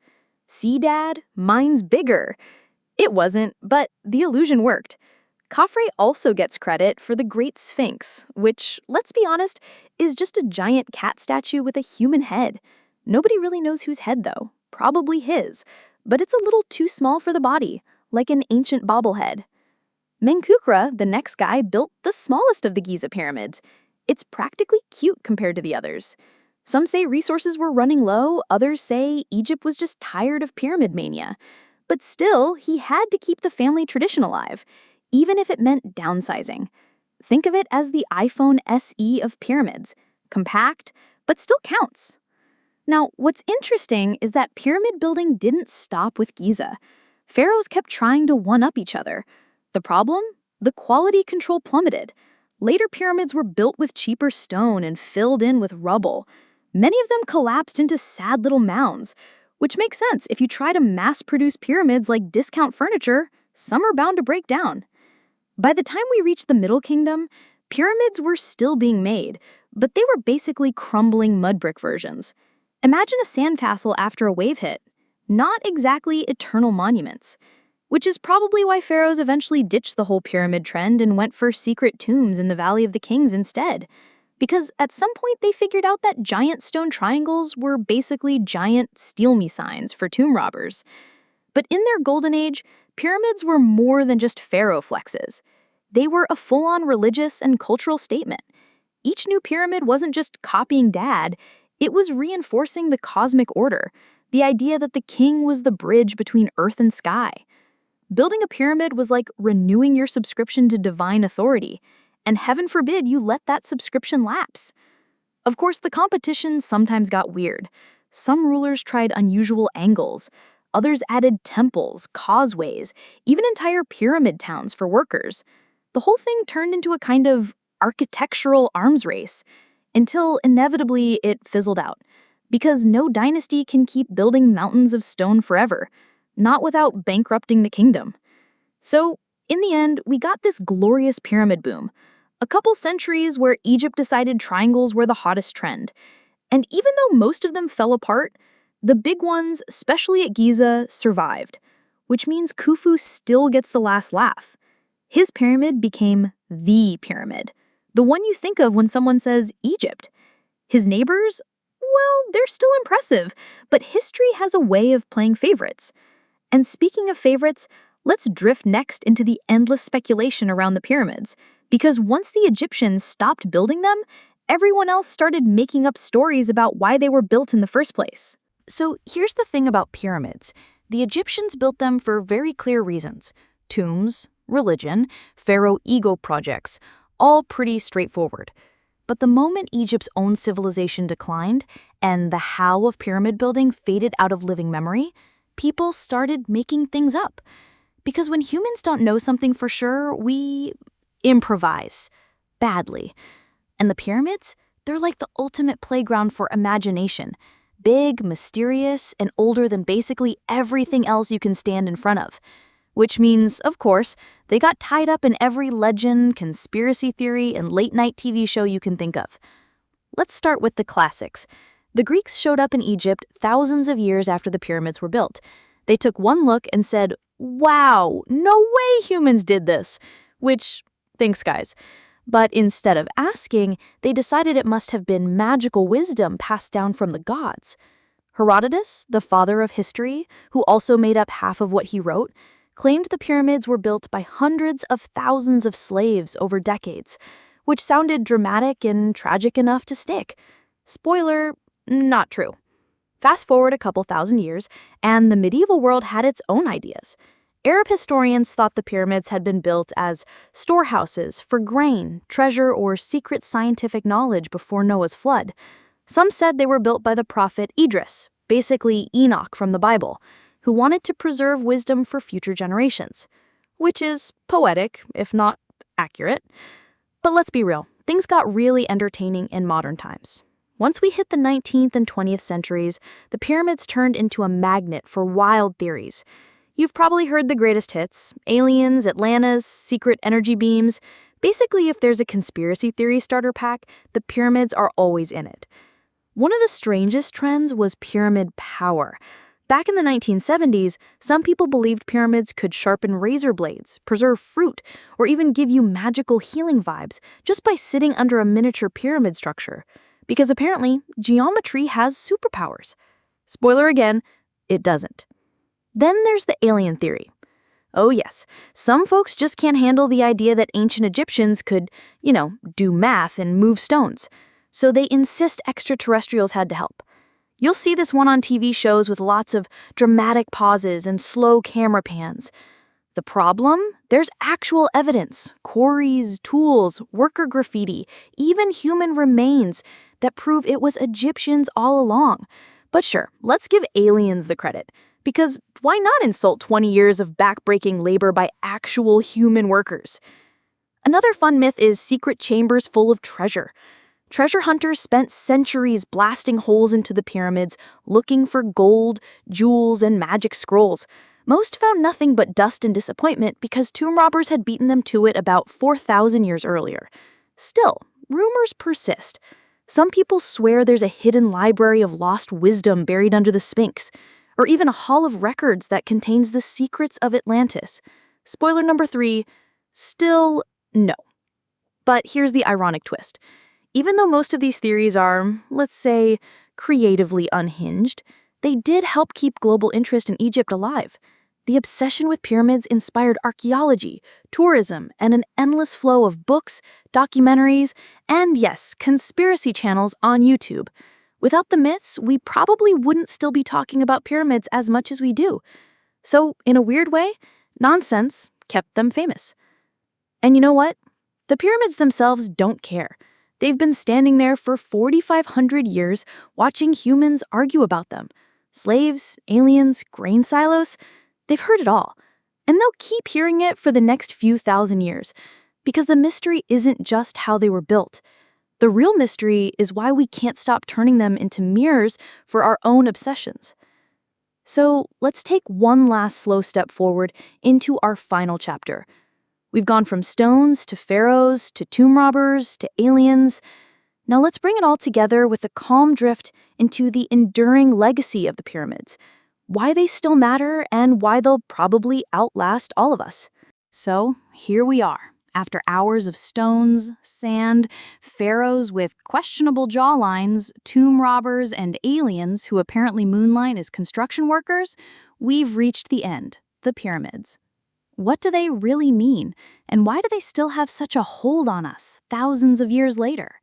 See, Dad? Mine's bigger. It wasn't, but the illusion worked. Khafre also gets credit for the Great Sphinx, which, let's be honest, is just a giant cat statue with a human head. Nobody really knows whose head, though. Probably his. But it's a little too small for the body, like an ancient bobblehead. Menkukra, the next guy, built the smallest of the Giza pyramids. It's practically cute compared to the others. Some say resources were running low, others say Egypt was just tired of pyramid mania. But still, he had to keep the family tradition alive, even if it meant downsizing. Think of it as the iPhone SE of pyramids. Compact, but still counts. Now, what's interesting is that pyramid building didn't stop with Giza. Pharaohs kept trying to one-up each other. The problem? The quality control plummeted. Later pyramids were built with cheaper stone and filled in with rubble. Many of them collapsed into sad little mounds, which makes sense if you try to mass-produce pyramids like discount furniture, some are bound to break down. By the time we reached the Middle Kingdom, pyramids were still being made, but they were basically crumbling mud brick versions. Imagine a sandcastle after a wave hit. Not exactly eternal monuments. Which is probably why pharaohs eventually ditched the whole pyramid trend and went for secret tombs in the Valley of the Kings instead. Because at some point they figured out that giant stone triangles were basically giant steal-me signs for tomb robbers. But in their golden age, pyramids were more than just pharaoh flexes. They were a full-on religious and cultural statement. Each new pyramid wasn't just copying Dad, it was reinforcing the cosmic order, the idea that the king was the bridge between earth and sky. Building a pyramid was like renewing your subscription to divine authority, and heaven forbid you let that subscription lapse. Of course, the competition sometimes got weird. Some rulers tried unusual angles. Others added temples, causeways, even entire pyramid towns for workers. The whole thing turned into a kind of architectural arms race, until inevitably it fizzled out. Because no dynasty can keep building mountains of stone forever, not without bankrupting the kingdom. So, in the end, we got this glorious pyramid boom. A couple centuries where Egypt decided triangles were the hottest trend. And even though most of them fell apart, the big ones, especially at Giza, survived, which means Khufu still gets the last laugh. His pyramid became the pyramid, the one you think of when someone says Egypt. His neighbors, well, they're still impressive, but history has a way of playing favorites. And speaking of favorites, let's drift next into the endless speculation around the pyramids, because once the Egyptians stopped building them, everyone else started making up stories about why they were built in the first place. So here's the thing about pyramids. The Egyptians built them for very clear reasons. Tombs, religion, pharaoh ego projects, all pretty straightforward. But the moment Egypt's own civilization declined and the how of pyramid building faded out of living memory, people started making things up. Because when humans don't know something for sure, we improvise. Badly. And the pyramids? They're like the ultimate playground for imagination. Big, mysterious, and older than basically everything else you can stand in front of. Which means, of course, they got tied up in every legend, conspiracy theory, and late-night TV show you can think of. Let's start with the classics. The Greeks showed up in Egypt thousands of years after the pyramids were built. They took one look and said, "Wow, no way humans did this!" Which, thanks guys. But instead of asking, they decided it must have been magical wisdom passed down from the gods. Herodotus, the father of history, who also made up half of what he wrote, claimed the pyramids were built by hundreds of thousands of slaves over decades, which sounded dramatic and tragic enough to stick. Spoiler, not true. Fast forward a couple thousand years, and the medieval world had its own ideas. Arab historians thought the pyramids had been built as storehouses for grain, treasure, or secret scientific knowledge before Noah's flood. Some said they were built by the prophet Idris, basically Enoch from the Bible, who wanted to preserve wisdom for future generations. Which is poetic, if not accurate. But let's be real, things got really entertaining in modern times. Once we hit the 19th and 20th centuries, the pyramids turned into a magnet for wild theories. You've probably heard the greatest hits: aliens, Atlantis, secret energy beams. Basically, if there's a conspiracy theory starter pack, the pyramids are always in it. One of the strangest trends was pyramid power. Back in the 1970s, some people believed pyramids could sharpen razor blades, preserve fruit, or even give you magical healing vibes just by sitting under a miniature pyramid structure. Because apparently, geometry has superpowers. Spoiler again, it doesn't. Then there's the alien theory. Oh yes, some folks just can't handle the idea that ancient Egyptians could, do math and move stones. So they insist extraterrestrials had to help. You'll see this one on TV shows with lots of dramatic pauses and slow camera pans. The problem? There's actual evidence, quarries, tools, worker graffiti, even human remains that prove it was Egyptians all along. But sure, let's give aliens the credit. Because why not insult 20 years of backbreaking labor by actual human workers? Another fun myth is secret chambers full of treasure. Treasure hunters spent centuries blasting holes into the pyramids, looking for gold, jewels, and magic scrolls. Most found nothing but dust and disappointment because tomb robbers had beaten them to it about 4,000 years earlier. Still, rumors persist. Some people swear there's a hidden library of lost wisdom buried under the Sphinx, or even a hall of records that contains the secrets of Atlantis. Spoiler number 3, still no. But here's the ironic twist. Even though most of these theories are, let's say, creatively unhinged, they did help keep global interest in Egypt alive. The obsession with pyramids inspired archaeology, tourism, and an endless flow of books, documentaries, and yes, conspiracy channels on YouTube. Without the myths, we probably wouldn't still be talking about pyramids as much as we do. So, in a weird way, Nonsense kept them famous. And you know what? The pyramids themselves don't care. They've been standing there for 4,500 years watching humans argue about them. Slaves, aliens, grain silos, they've heard it all. And they'll keep hearing it for the next few thousand years, because the mystery isn't just how they were built. The real mystery is why we can't stop turning them into mirrors for our own obsessions. So let's take one last slow step forward into our final chapter. We've gone from stones to pharaohs to tomb robbers to aliens. Now let's bring it all together with a calm drift into the enduring legacy of the pyramids, why they still matter, and why they'll probably outlast all of us. So here we are, after hours of stones, sand, pharaohs with questionable jawlines, tomb robbers, and aliens who apparently moonlight as construction workers, we've reached the end, the pyramids. What do they really mean, and why do they still have such a hold on us thousands of years later?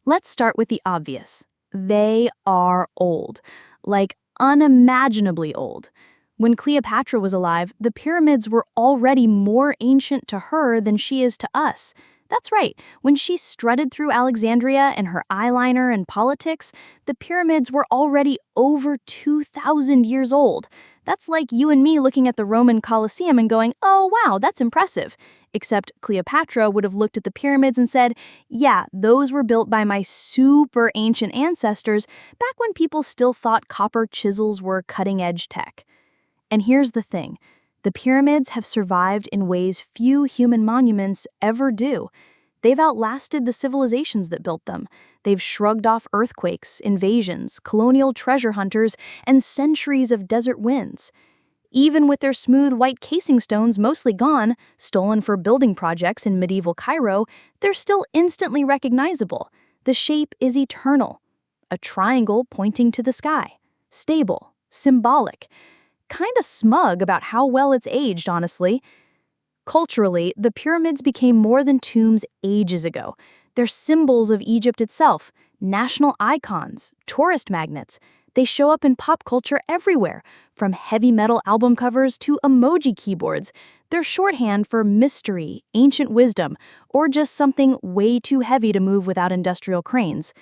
Let's start with the obvious. They are old, like unimaginably old. When Cleopatra was alive, the pyramids were already more ancient to her than she is to us. That's right, when she strutted through Alexandria in her eyeliner and politics, the pyramids were already over 2,000 years old. That's like you and me looking at the Roman Colosseum and going, oh wow, that's impressive. Except Cleopatra would have looked at the pyramids and said, yeah, those were built by my super ancient ancestors back when people still thought copper chisels were cutting-edge tech. And here's the thing. The pyramids have survived in ways few human monuments ever do. They've outlasted the civilizations that built them. They've shrugged off earthquakes, invasions, colonial treasure hunters, and centuries of desert winds. Even with their smooth white casing stones mostly gone, stolen for building projects in medieval Cairo, they're still instantly recognizable. The shape is eternal. A triangle pointing to the sky. Stable. Symbolic. Kinda smug about how well it's aged, honestly. Culturally, the pyramids became more than tombs ages ago. They're symbols of Egypt itself, national icons, tourist magnets. They show up in pop culture everywhere, from heavy metal album covers to emoji keyboards. They're shorthand for mystery, ancient wisdom, or just something way too heavy to move without industrial cranes.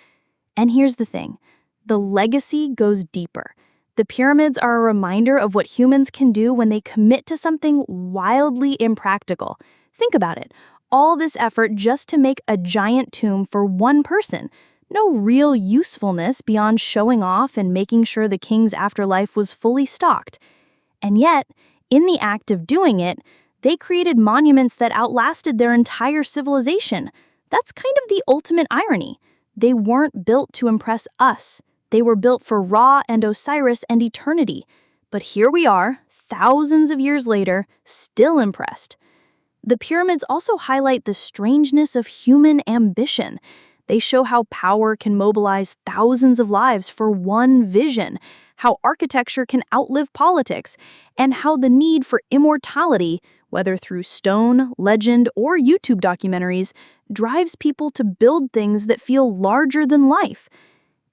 And here's the thing, the legacy goes deeper. The pyramids are a reminder of what humans can do when they commit to something wildly impractical. Think about it. All this effort just to make a giant tomb for one person. No real usefulness beyond showing off and making sure the king's afterlife was fully stocked. And yet, in the act of doing it, they created monuments that outlasted their entire civilization. That's kind of the ultimate irony. They weren't built to impress us. They were built for Ra and Osiris and eternity. But here we are, thousands of years later, still impressed. The pyramids also highlight the strangeness of human ambition. They show how power can mobilize thousands of lives for one vision, how architecture can outlive politics, and how the need for immortality, whether through stone, legend, or YouTube documentaries, drives people to build things that feel larger than life.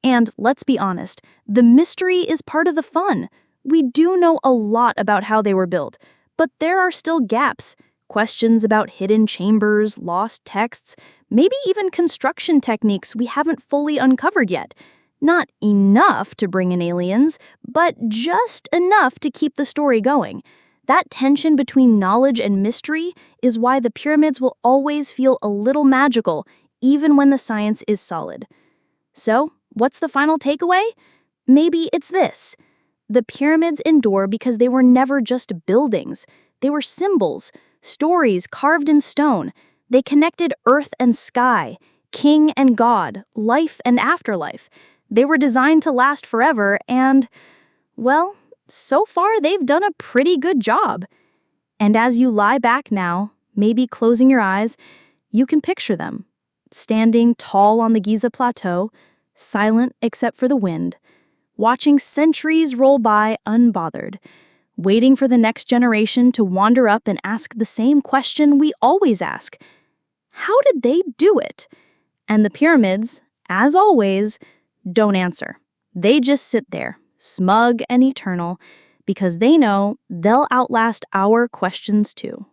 And let's be honest, the mystery is part of the fun. We do know a lot about how they were built, but there are still gaps. Questions about hidden chambers, lost texts, maybe even construction techniques we haven't fully uncovered yet. Not enough to bring in aliens, but just enough to keep the story going. That tension between knowledge and mystery is why the pyramids will always feel a little magical, even when the science is solid. So, what's the final takeaway? Maybe it's this. The pyramids endure because they were never just buildings. They were symbols, stories carved in stone. They connected earth and sky, king and god, life and afterlife. They were designed to last forever and, well, so far they've done a pretty good job. And as you lie back now, maybe closing your eyes, you can picture them, standing tall on the Giza Plateau, silent except for the wind, watching centuries roll by unbothered, waiting for the next generation to wander up and ask the same question we always ask. How did they do it? And the pyramids, as always, don't answer. They just sit there, smug and eternal, because they know they'll outlast our questions too.